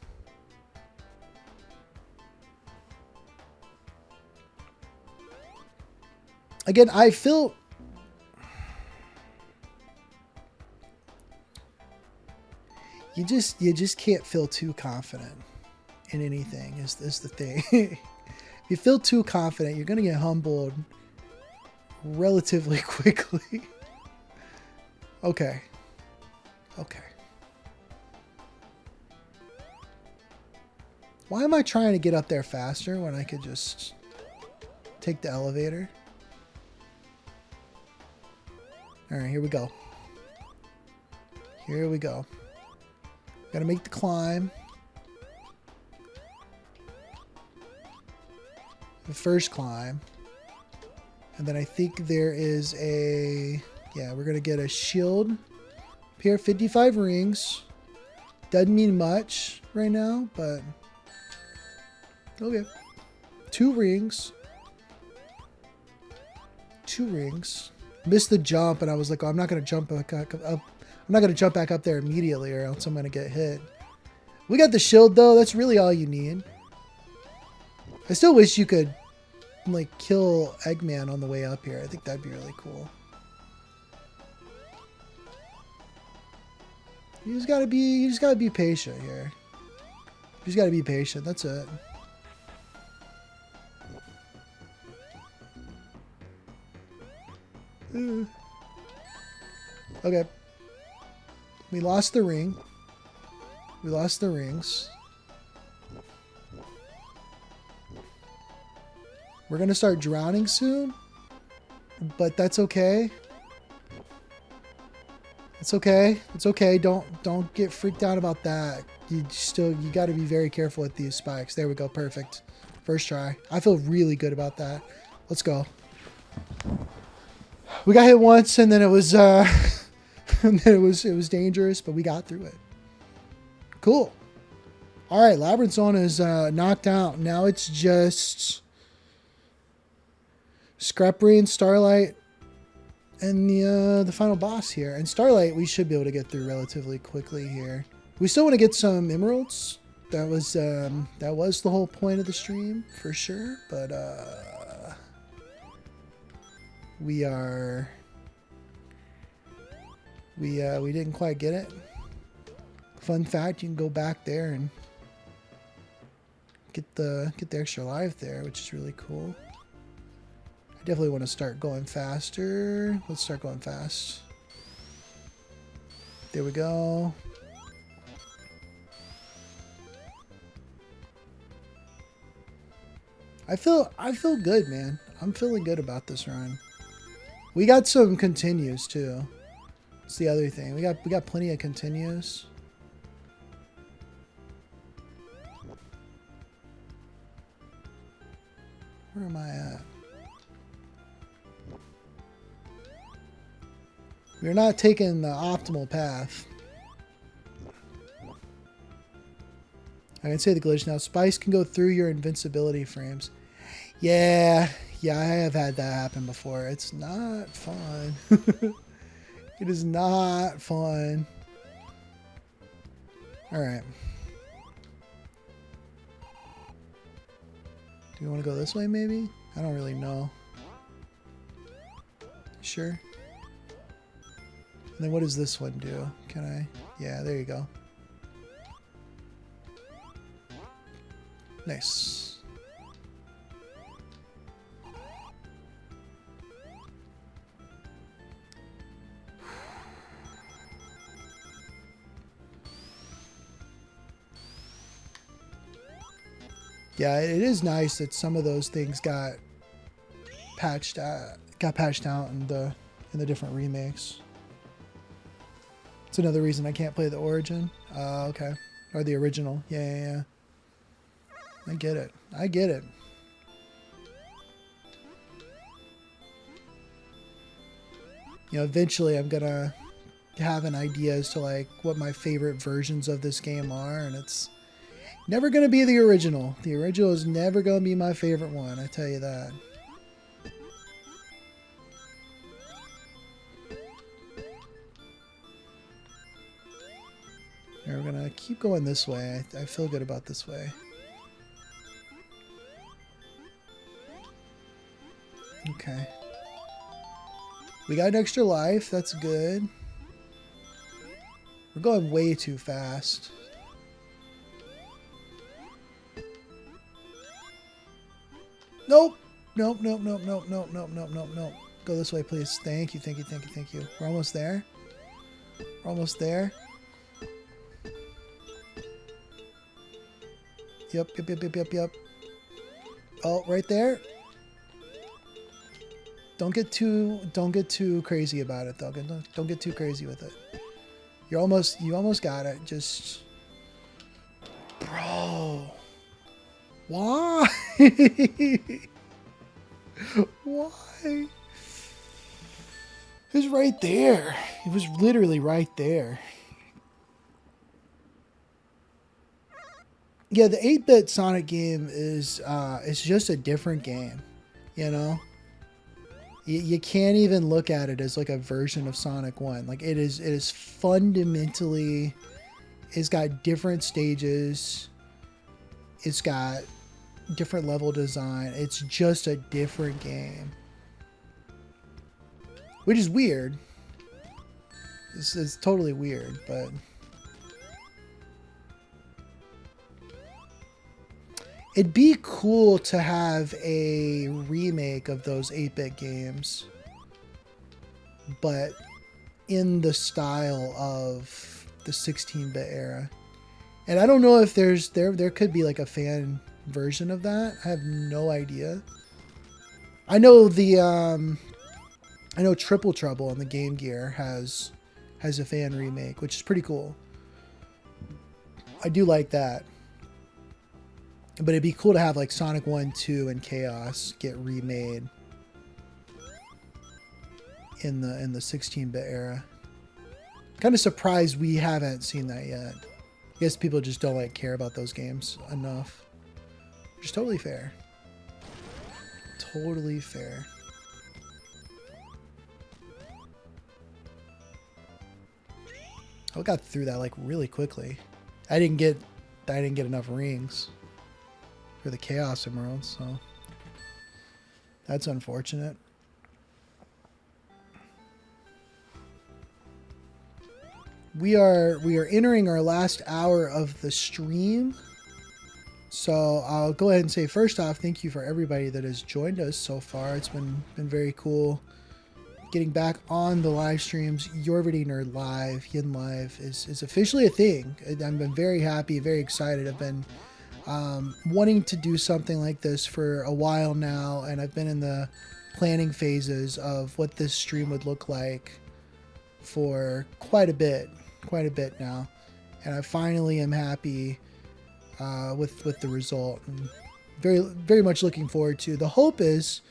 Again, I feel... You just can't feel too confident in anything is the thing. If you feel too confident, you're going to get humbled relatively quickly. Okay. Okay. Why am I trying to get up there faster when I could just take the elevator? All right, here we go. Here we go. Gotta make the climb. The first climb. And then I think there is a... Yeah, we're gonna get a shield. Up here, 55 rings. Doesn't mean much right now, but... Okay. 2 rings. 2 rings. Missed the jump, and I was like, oh, I'm not gonna jump back up. I'm not gonna jump back up there immediately, or else I'm gonna get hit. We got the shield though. That's really all you need. I still wish you could like kill Eggman on the way up here. I think that'd be really cool. You just gotta be patient here. You just gotta be patient. That's it. Okay. We lost the ring. We lost the rings. We're gonna start drowning soon, but that's okay. It's okay. It's okay. Don't get freaked out about that. You got to be very careful with these spikes. There we go. Perfect. First try. I feel really good about that. Let's go. We got hit once, and then it was and then it was dangerous, but we got through it. Cool. All right, Labyrinth Zone is knocked out. Now it's just Scrap Brain, Starlight, and the final boss here. And Starlight, we should be able to get through relatively quickly here. We still want to get some emeralds. That was the whole point of the stream for sure. But we didn't quite get it. Fun fact: you can go back there and get the extra life there, which is really cool. I definitely want to start going faster. Let's start going fast. There we go. I feel good, man. I'm feeling good about this run. We got some continues too. That's the other thing. We got plenty of continues. Where am I at? We're not taking the optimal path. I can say the glitch now. Spice can go through your invincibility frames. Yeah, I have had that happen before. It's not fun. It is not fun. All right. Do you want to go this way, maybe? I don't really know. Sure. And then what does this one do? Can I? Yeah, there you go. Nice. Yeah, it is nice that some of those things got patched out in the different remakes. It's another reason I can't play the Origin. Okay. Or the original. Yeah. I get it. I get it. You know, eventually I'm gonna have an idea as to like what my favorite versions of this game are, and it's never gonna be the original. The original is never gonna be my favorite one, I tell you that. We're gonna keep going this way. I feel good about this way. Okay. We got an extra life. That's good. We're going way too fast. Nope. Nope, nope, nope, nope, nope, nope, nope, nope, nope. Go this way, please. Thank you, thank you, thank you, thank you. We're almost there. We're almost there. Yep, yep, yep, yep, yep, yep. Oh, right there. Don't get too crazy about it though. Don't get too crazy with it. You almost got it. Just, bro. Why? Why? It was right there. It was literally right there. Yeah, the 8-bit Sonic game is it's just a different game, you know? You can't even look at it as like a version of Sonic 1. Like it is fundamentally, it's got different stages. It's got different level design. It's just a different game. Which is weird. It's totally weird, but it'd be cool to have a remake of those 8-bit games, but in the style of the 16-bit era. And I don't know if there could be like a fan version of that. I have no idea. I know I know Triple Trouble on the Game Gear has a fan remake, which is pretty cool. I do like that. But it'd be cool to have like Sonic 1, 2, and Chaos get remade in the 16-bit era. Kind of surprised we haven't seen that yet. I guess people just don't like care about those games enough. Which is totally fair. Totally fair. I got through that like really quickly. I didn't get enough rings for the Chaos Emerald, so that's unfortunate. We are entering our last hour of the stream. So I'll go ahead and say first off, thank you for everybody that has joined us so far. It's been very cool getting back on the live streams. Your Everyday Nerd Live, Yin Live is officially a thing. I've been very happy, very excited. I've been wanting to do something like this for a while now, and I've been in the planning phases of what this stream would look like for quite a bit now, and I finally am happy with the result, and very much looking forward to. The hope is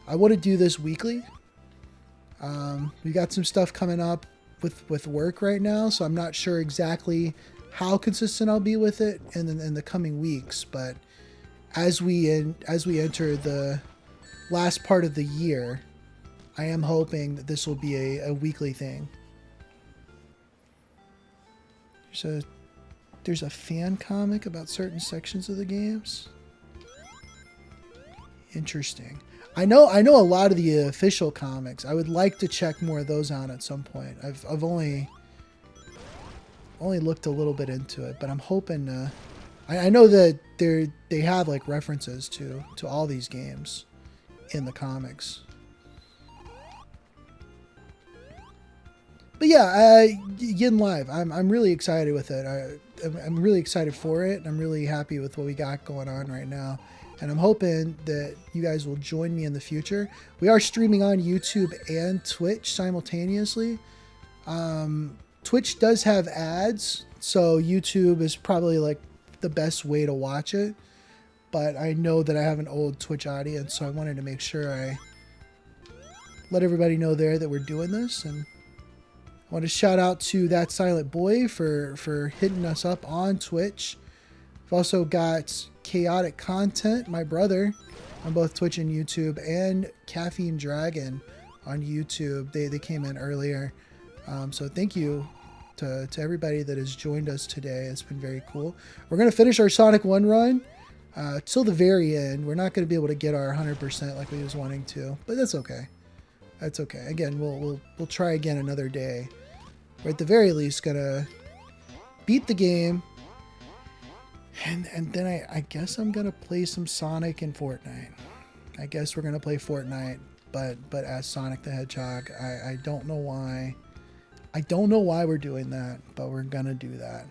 I want to do this weekly. We got some stuff coming up with work right now, so I'm not sure exactly how consistent I'll be with it in the coming weeks, but as we enter the last part of the year, I am hoping that this will be a weekly thing. There's a fan comic about certain sections of the games. Interesting. I know a lot of the official comics. I would like to check more of those out at some point. I've only looked a little bit into it, but I'm hoping I know that they have like references to all these games in the comics. But yeah, Yin Live, I'm really excited with it. I'm really excited for it. I'm really happy with what we got going on right now. And I'm hoping that you guys will join me in the future. We are streaming on YouTube and Twitch simultaneously. Twitch does have ads, so YouTube is probably like the best way to watch it. But I know that I have an old Twitch audience, so I wanted to make sure I let everybody know there that we're doing this. And I want to shout out to That Silent Boy for hitting us up on Twitch. We've also got Chaotic Content, my brother, on both Twitch and YouTube, and Caffeine Dragon on YouTube. They came in earlier. So thank you to everybody that has joined us today. It's been very cool. We're going to finish our Sonic 1 run till the very end. We're not going to be able to get our 100% like we was wanting to, but that's okay. That's okay. Again, we'll try again another day. Or at the very least, gonna beat the game. And then I guess I'm gonna play some Sonic and Fortnite. I guess we're gonna play Fortnite, but as Sonic the Hedgehog. I don't know why. I don't know why we're doing that, but we're gonna do that.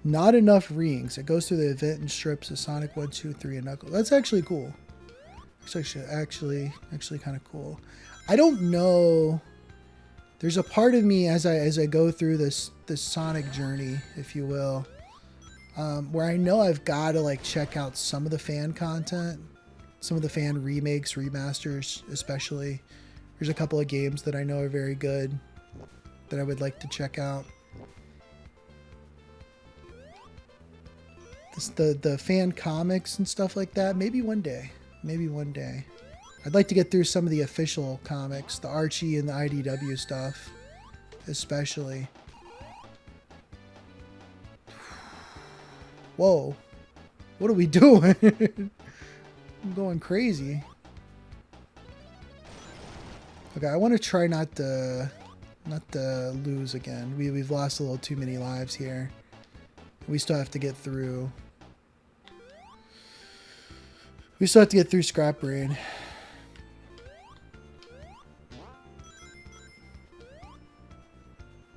Not enough rings. It goes through the event and strips of Sonic 1, 2, 3, and Knuckles. That's actually cool. It's actually kind of cool. I don't know. There's a part of me as I go through this Sonic journey, if you will, where I know I've got to like check out some of the fan content, some of the fan remakes, remasters, especially. There's a couple of games that I know are very good that I would like to check out. The fan comics and stuff like that. Maybe one day. Maybe one day. I'd like to get through some of the official comics, the Archie and the IDW stuff, especially. Whoa. What are we doing? I'm going crazy. Okay, I want to try not to lose again. We've lost a little too many lives here. We still have to get through. We still have to get through Scrap Brain.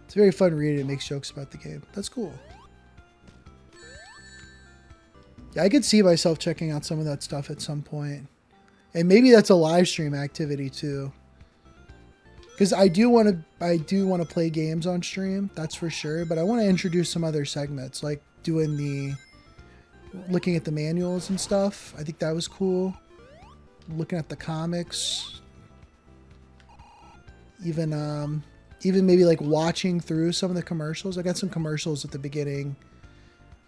It's very fun reading. It makes jokes about the game. That's cool. Yeah, I could see myself checking out some of that stuff at some point. And maybe that's a live stream activity too. Because I do want to play games on stream, that's for sure. But I want to introduce some other segments, like looking at the manuals and stuff. I think that was cool. Looking at the comics, even maybe like watching through some of the commercials. I got some commercials at the beginning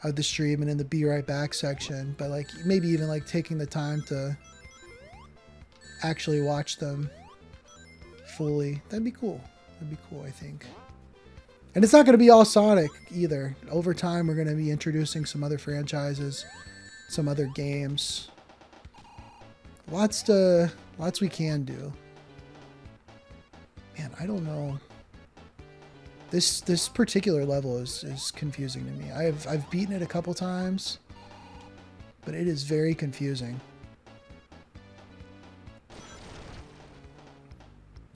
of the stream and in the Be Right Back section, but like maybe even like taking the time to actually watch them fully. That'd be cool. That'd be cool, I think. And it's not going to be all Sonic either. Over time, we're going to be introducing some other franchises, some other games. Lots we can do. Man, I don't know. This particular level is confusing to me. I've beaten it a couple times, but it is very confusing.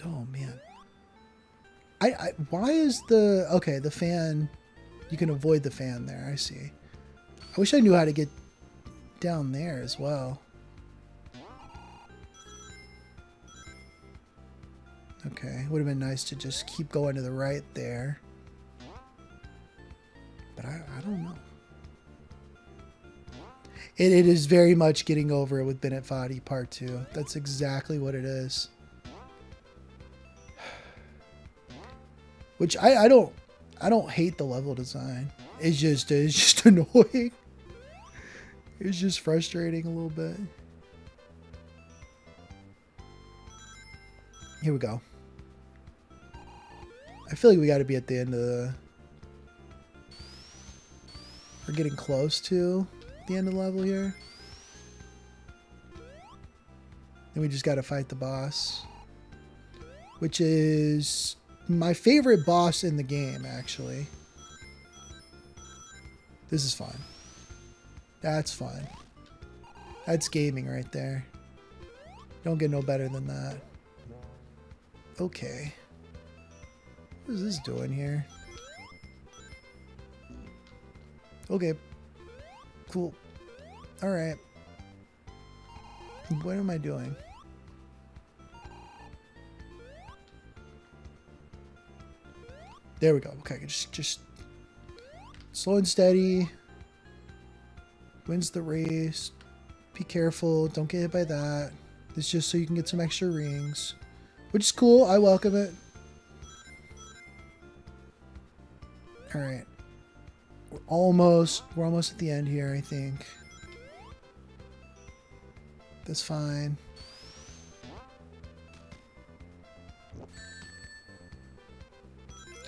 Oh man. Why is the fan, you can avoid the fan there, I see. I wish I knew how to get down there as well. Okay, would have been nice to just keep going to the right there. But I don't know. It is very much getting over it with Bennett Foddy Part 2. That's exactly what it is. Which I don't hate the level design. It's just annoying. It's just frustrating a little bit. Here we go. I feel like we got to be at the end of the... We're getting close to the end of the level here. Then we just got to fight the boss, which is my favorite boss in the game, actually. This is fun. That's fun. That's gaming right there. Don't get no better than that. Okay. What is this doing here? Okay. Cool. Alright. What am I doing? There we go. Okay, just slow and steady. Wins the race. Be careful. Don't get hit by that. It's just so you can get some extra rings, which is cool. I welcome it. All right. We're almost at the end here, I think. That's fine.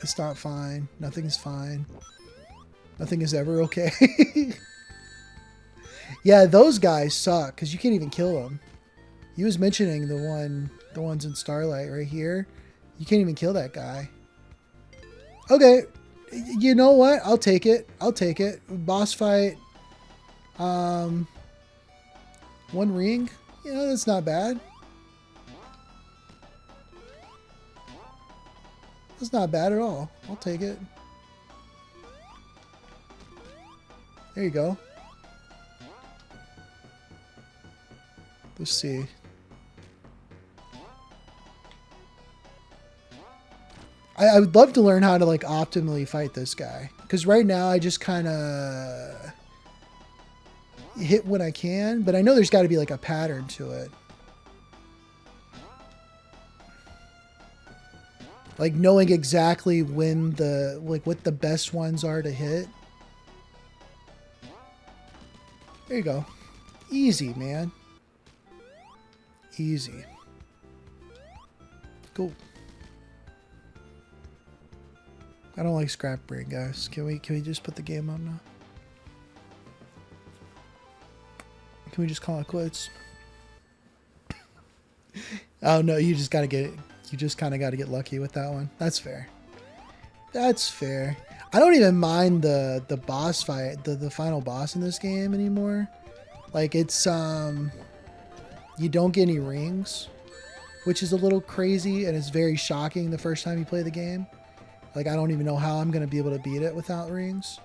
It's not fine. Nothing is fine. Nothing is ever okay. Yeah, those guys suck because you can't even kill them. He was mentioning the the ones in Starlight right here. You can't even kill that guy. Okay, you know what? I'll take it. I'll take it. Boss fight. 1 ring. Yeah, that's not bad. That's not bad at all. I'll take it. There you go. Let's see. I would love to learn how to like optimally fight this guy. Because right now I just kind of hit when I can. But I know there's got to be like a pattern to it. Like knowing exactly when the, like what the best ones are to hit. There you go. Easy, man. Easy. Cool. I don't like scrap brain, guys. Can we just put the game up now? Can we just call it quits? Oh no, you just gotta get it. You just kind of got to get lucky with that one. That's fair. That's fair. I don't even mind the boss fight, the final boss in this game anymore. Like it's you don't get any rings, which is a little crazy and it's very shocking the first time you play the game. Like I don't even know how I'm gonna be able to beat it without rings.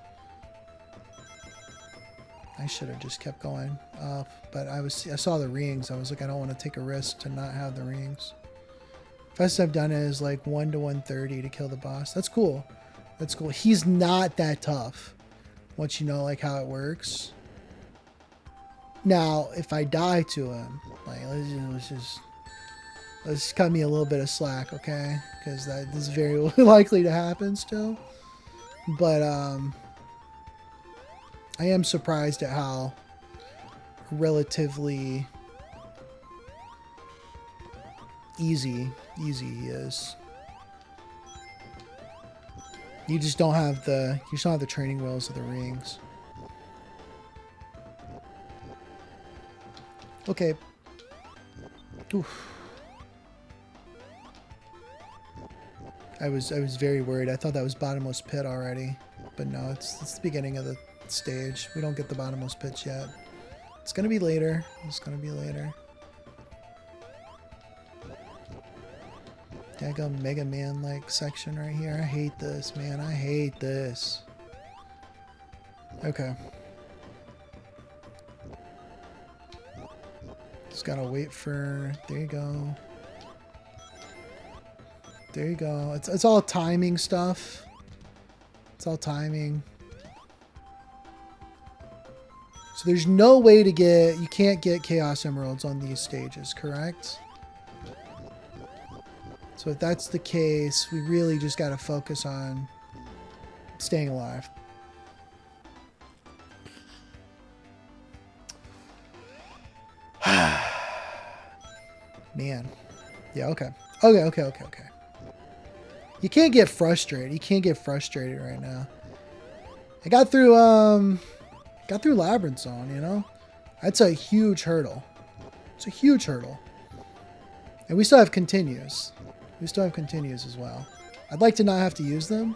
I should have just kept going up, but I saw the rings. I was like, I don't want to take a risk to not have the rings. Best I've done is like 1 to 130 to kill the boss. That's cool. That's cool. He's not that tough once you know like how it works. Now, if I die to him, like let's cut me a little bit of slack, okay? Because that is very likely to happen still. But I am surprised at how relatively easy he is. You just don't have the training wheels of the rings. Okay. Oof. I was very worried. I thought that was bottomless pit already, but no, it's the beginning of the stage. We don't get the bottomless pits yet. It's gonna be later. It's gonna be later. I got a Mega Man like section right here. I hate this, man. I hate this. Okay. Just gotta wait for. There you go. There you go. It's all timing stuff. It's all timing. So there's no way to get. You can't get Chaos Emeralds on these stages, correct? So if that's the case, we really just got to focus on staying alive. Man. Yeah, okay. Okay. You can't get frustrated. You can't get frustrated right now. I got through Labyrinth Zone, you know? That's a huge hurdle. It's a huge hurdle. And we still have continues. We still have continues as well. I'd like to not have to use them.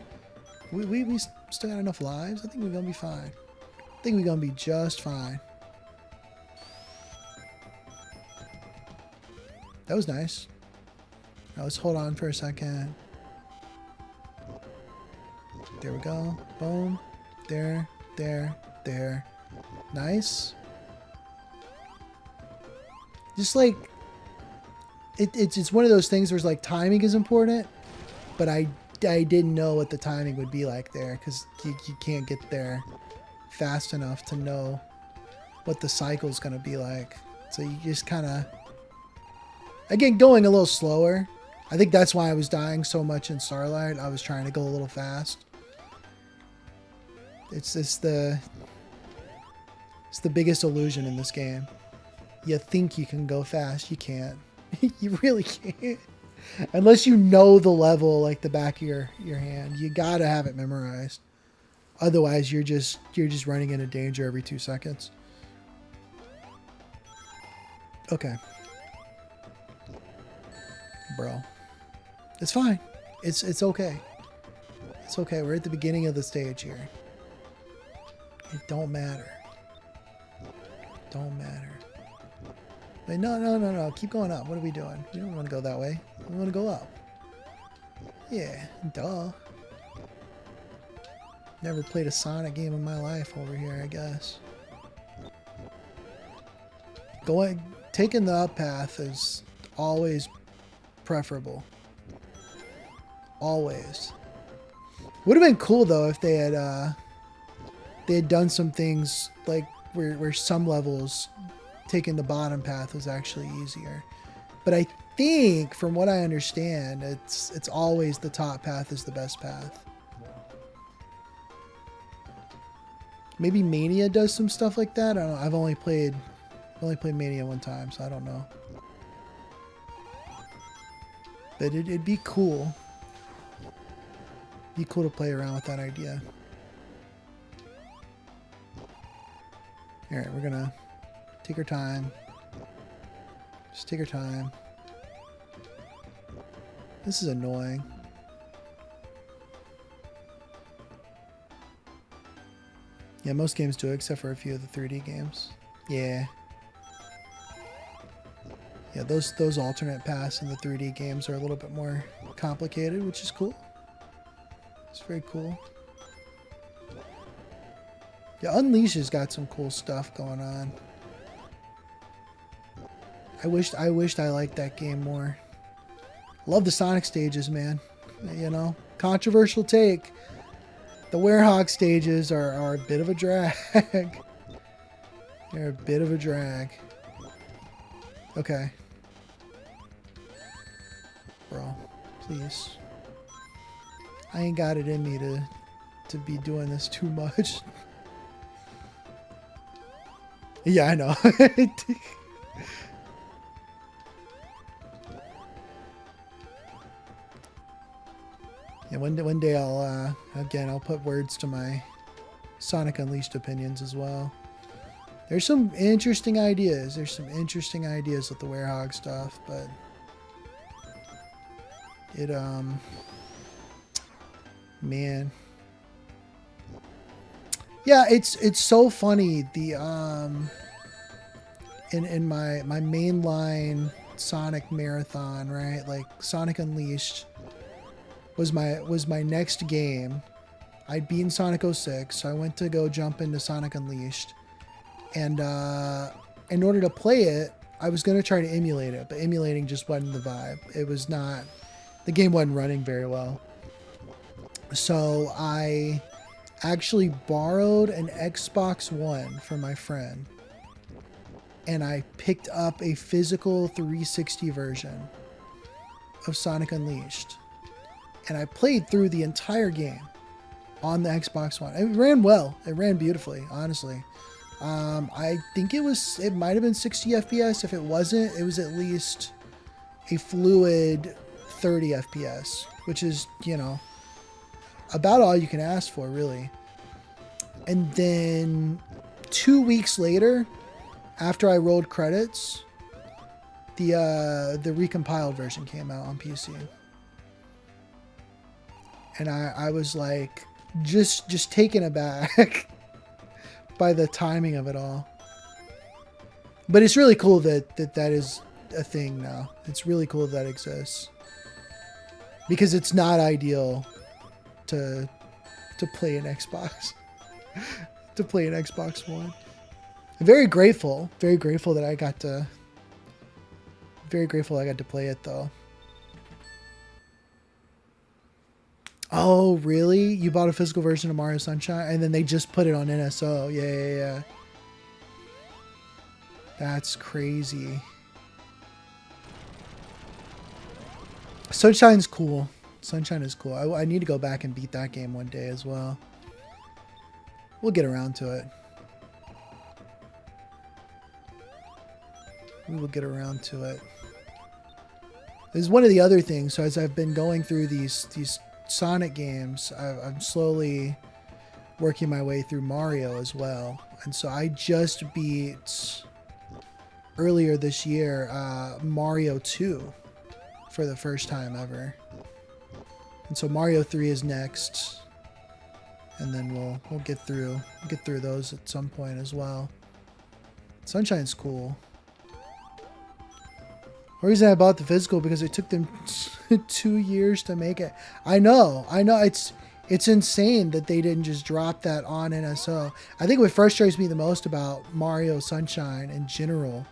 We still got enough lives. I think we're going to be fine. I think we're going to be just fine. That was nice. Now let's hold on for a second. There we go. Boom. There. Nice. Just like... It's one of those things where it's like timing is important, but I didn't know what the timing would be like there because you can't get there fast enough to know what the cycle is going to be like. So you just kind of, again, going a little slower. I think that's why I was dying so much in Starlight. I was trying to go a little fast. It's the biggest illusion in this game. You think you can go fast, you can't. You really can't. Unless you know the level like the back of your hand. You gotta have it memorized. Otherwise you're just running into danger every 2 seconds. Okay. bro. It's fine. It's okay. It's okay. We're at the beginning of the stage here. It don't matter. Don't matter. Wait, no. Keep going up. What are we doing? We don't want to go that way. We want to go up. Yeah, duh. Never played a Sonic game in my life over here, I guess. Taking the up path is always preferable. Always. Would have been cool though if they had done some things like where some levels taking the bottom path was actually easier. But I think from what I understand, it's always the top path is the best path. Maybe Mania does some stuff like that. I don't know. I've only played Mania one time, so I don't know. But it'd be cool. Be cool to play around with that idea. Alright, we're gonna take our time. Just take our time. This is annoying. Yeah, most games do, except for a few of the 3D games. Yeah. Yeah, those alternate paths in the 3D games are a little bit more complicated, which is cool. It's very cool. Yeah, Unleash has got some cool stuff going on. I wished I liked that game more. Love the Sonic stages, man. You know, controversial take. The Werehog stages are a bit of a drag. They're a bit of a drag. Okay. Bro, please. I ain't got it in me to be doing this too much. Yeah, I know. Yeah, one day I'll put words to my Sonic Unleashed opinions as well. There's some interesting ideas. There's some interesting ideas with the Werehog stuff, but it man. Yeah, it's so funny. The in my mainline Sonic marathon, right? Like Sonic Unleashed was my next game. I'd beaten Sonic 06, so I went to go jump into Sonic Unleashed. And in order to play it, I was going to try to emulate it, but emulating just wasn't the vibe. It was not, the game wasn't running very well. So I actually borrowed an Xbox One from my friend. And I picked up a physical 360 version of Sonic Unleashed. And I played through the entire game on the Xbox One. It ran well. It ran beautifully, honestly. I think it might have been 60 FPS. If it wasn't, it was at least a fluid 30 FPS, which is, you know, about all you can ask for, really. And then 2 weeks later, after I rolled credits, the recompiled version came out on PC. And I was like, just taken aback by the timing of it all. But it's really cool that is a thing now. It's really cool that exists. Because it's not ideal to play an Xbox. To play an Xbox One. I'm very grateful that I got to play it though. Oh, really? You bought a physical version of Mario Sunshine and then they just put it on NSO. Yeah. That's crazy. Sunshine's cool. Sunshine is cool. I need to go back and beat that game one day as well. We'll get around to it. We will get around to it. This is one of the other things. So as I've been going through these Sonic games, I'm slowly working my way through Mario as well. And so I just beat earlier this year Mario 2 for the first time ever. And so Mario 3 is next. And then we'll get through those at some point as well. Sunshine's cool. The reason I bought the physical because it took them 2 years to make it. I know. It's insane that they didn't just drop that on NSO. I think what frustrates me the most about Mario Sunshine in general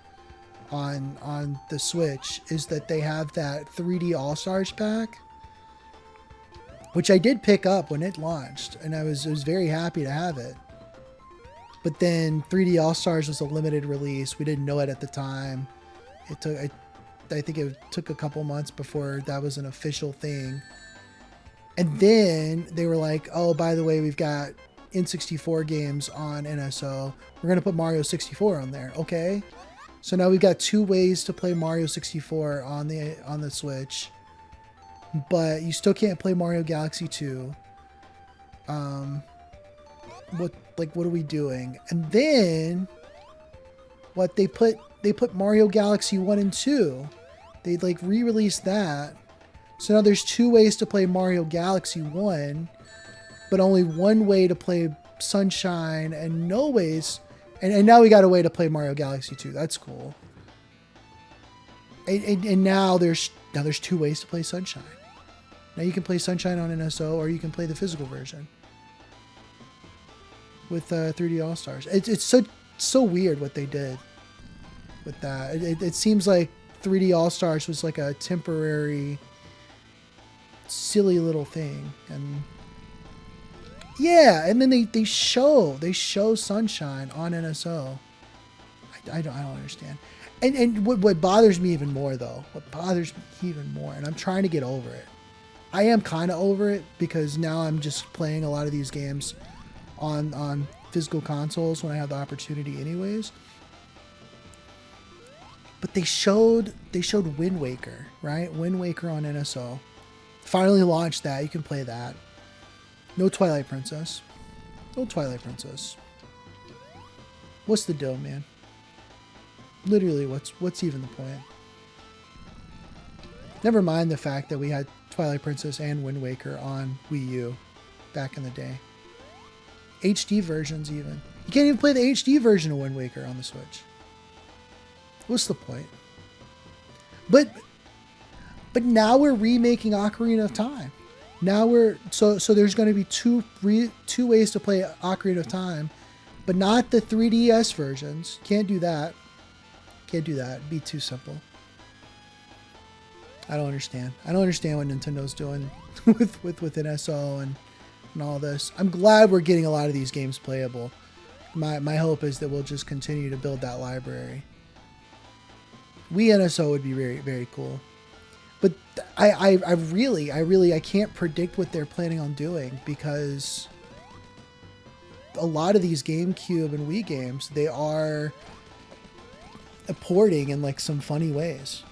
on the Switch is that they have that 3D All-Stars pack, which I did pick up when it launched, and I was very happy to have it. But then 3D All-Stars was a limited release. We didn't know it at the time. I think it took a couple months before that was an official thing. And then they were like, oh, by the way, we've got N64 games on NSO. We're going to put Mario 64 on there. Okay. So now we've got 2 ways to play Mario 64 on the Switch. But you still can't play Mario Galaxy 2. What are we doing? And then what they put Mario Galaxy 1 and 2. They re-released that. So now there's 2 ways to play Mario Galaxy 1, but only 1 way to play Sunshine and no ways. And now we got a way to play Mario Galaxy 2. That's cool. And now there's 2 ways to play Sunshine. Now you can play Sunshine on NSO, or you can play the physical version with 3D All-Stars. It's so weird what they did with that. It seems like 3D All-Stars was like a temporary silly little thing, and yeah, and then they show Sunshine on NSO. I don't understand. And what bothers me even more though, and I'm trying to get over it. I am kind of over it because now I'm just playing a lot of these games on physical consoles when I have the opportunity anyways. But they showed Wind Waker, right? Wind Waker on NSO. Finally launched that. You can play that. No Twilight Princess. No Twilight Princess. What's the deal, man? Literally, what's even the point? Never mind the fact that we had Twilight Princess and Wind Waker on Wii U back in the day. HD versions even. You can't even play the HD version of Wind Waker on the Switch. What's the point? But now we're remaking Ocarina of Time. Now so there's going to be two ways to play Ocarina of Time, but not the 3DS versions. Can't do that. Can't do that. It'd be too simple. I don't understand. I don't understand what Nintendo's doing with NSO and all this. I'm glad we're getting a lot of these games playable. My hope is that we'll just continue to build that library. Wii NSO would be very, very cool. But I really can't predict what they're planning on doing, because a lot of these GameCube and Wii games, they are porting in like some funny ways.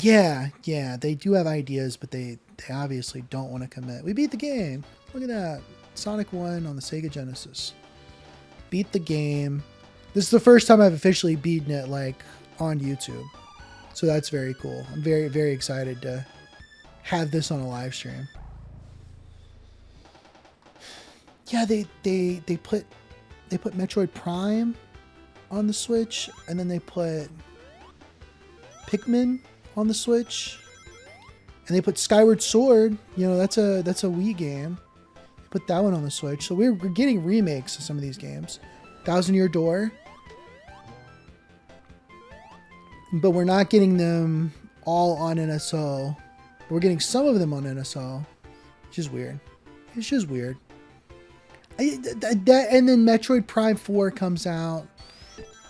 Yeah, they do have ideas, but they obviously don't want to commit. We beat the game. Look at that. Sonic 1 on the Sega Genesis. Beat the game. This is the first time I've officially beaten it like on YouTube. So that's very cool. I'm very, very excited to have this on a live stream. Yeah, they put Metroid Prime on the Switch, and then they put Pikmin on the Switch, and they put Skyward Sword. You know, that's a Wii game. They put that one on the Switch. So we're getting remakes of some of these games. Thousand Year Door. But we're not getting them all on NSO. We're getting some of them on NSO, which is weird. It's just weird. And then Metroid Prime 4 comes out,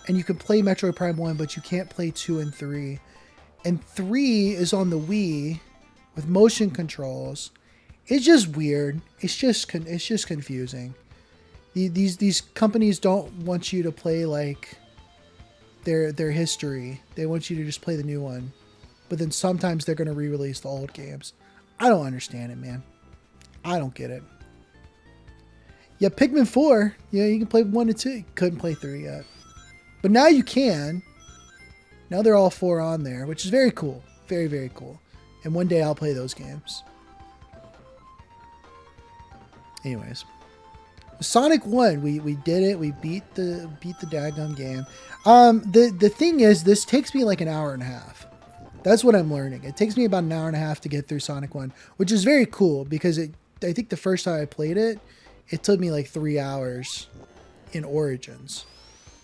and you can play Metroid Prime 1, but you can't play 2 and 3. And 3 is on the Wii with motion controls. It's just weird. It's just confusing. These companies don't want you to play like their history. They want you to just play the new one. But then sometimes they're going to re-release the old games. I don't understand it, man. I don't get it. Yeah, Pikmin 4. Yeah, you can play 1 and 2. You couldn't play 3 yet. But now you can. Now they're all 4 on there, which is very cool. Very, very cool. And one day I'll play those games. Anyways. Sonic 1, we did it. We beat the daggum game. The thing is, this takes me like an hour and a half. That's what I'm learning. It takes me about an hour and a half to get through Sonic 1, which is very cool because I think the first time I played it, it took me like 3 hours in Origins.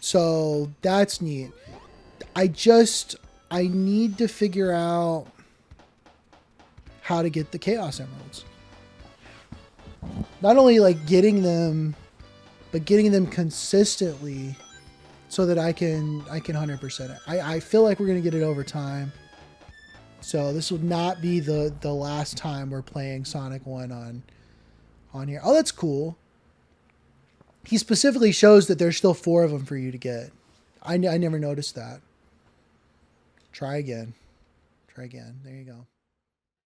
So that's neat. I need to figure out how to get the Chaos Emeralds. Not only like getting them, but getting them consistently so that I can 100% it. I feel like we're going to get it over time. So this will not be the last time we're playing Sonic 1 on here. Oh, that's cool. He specifically shows that there's still 4 of them for you to get. I never noticed that. Try again. Try again. There you go.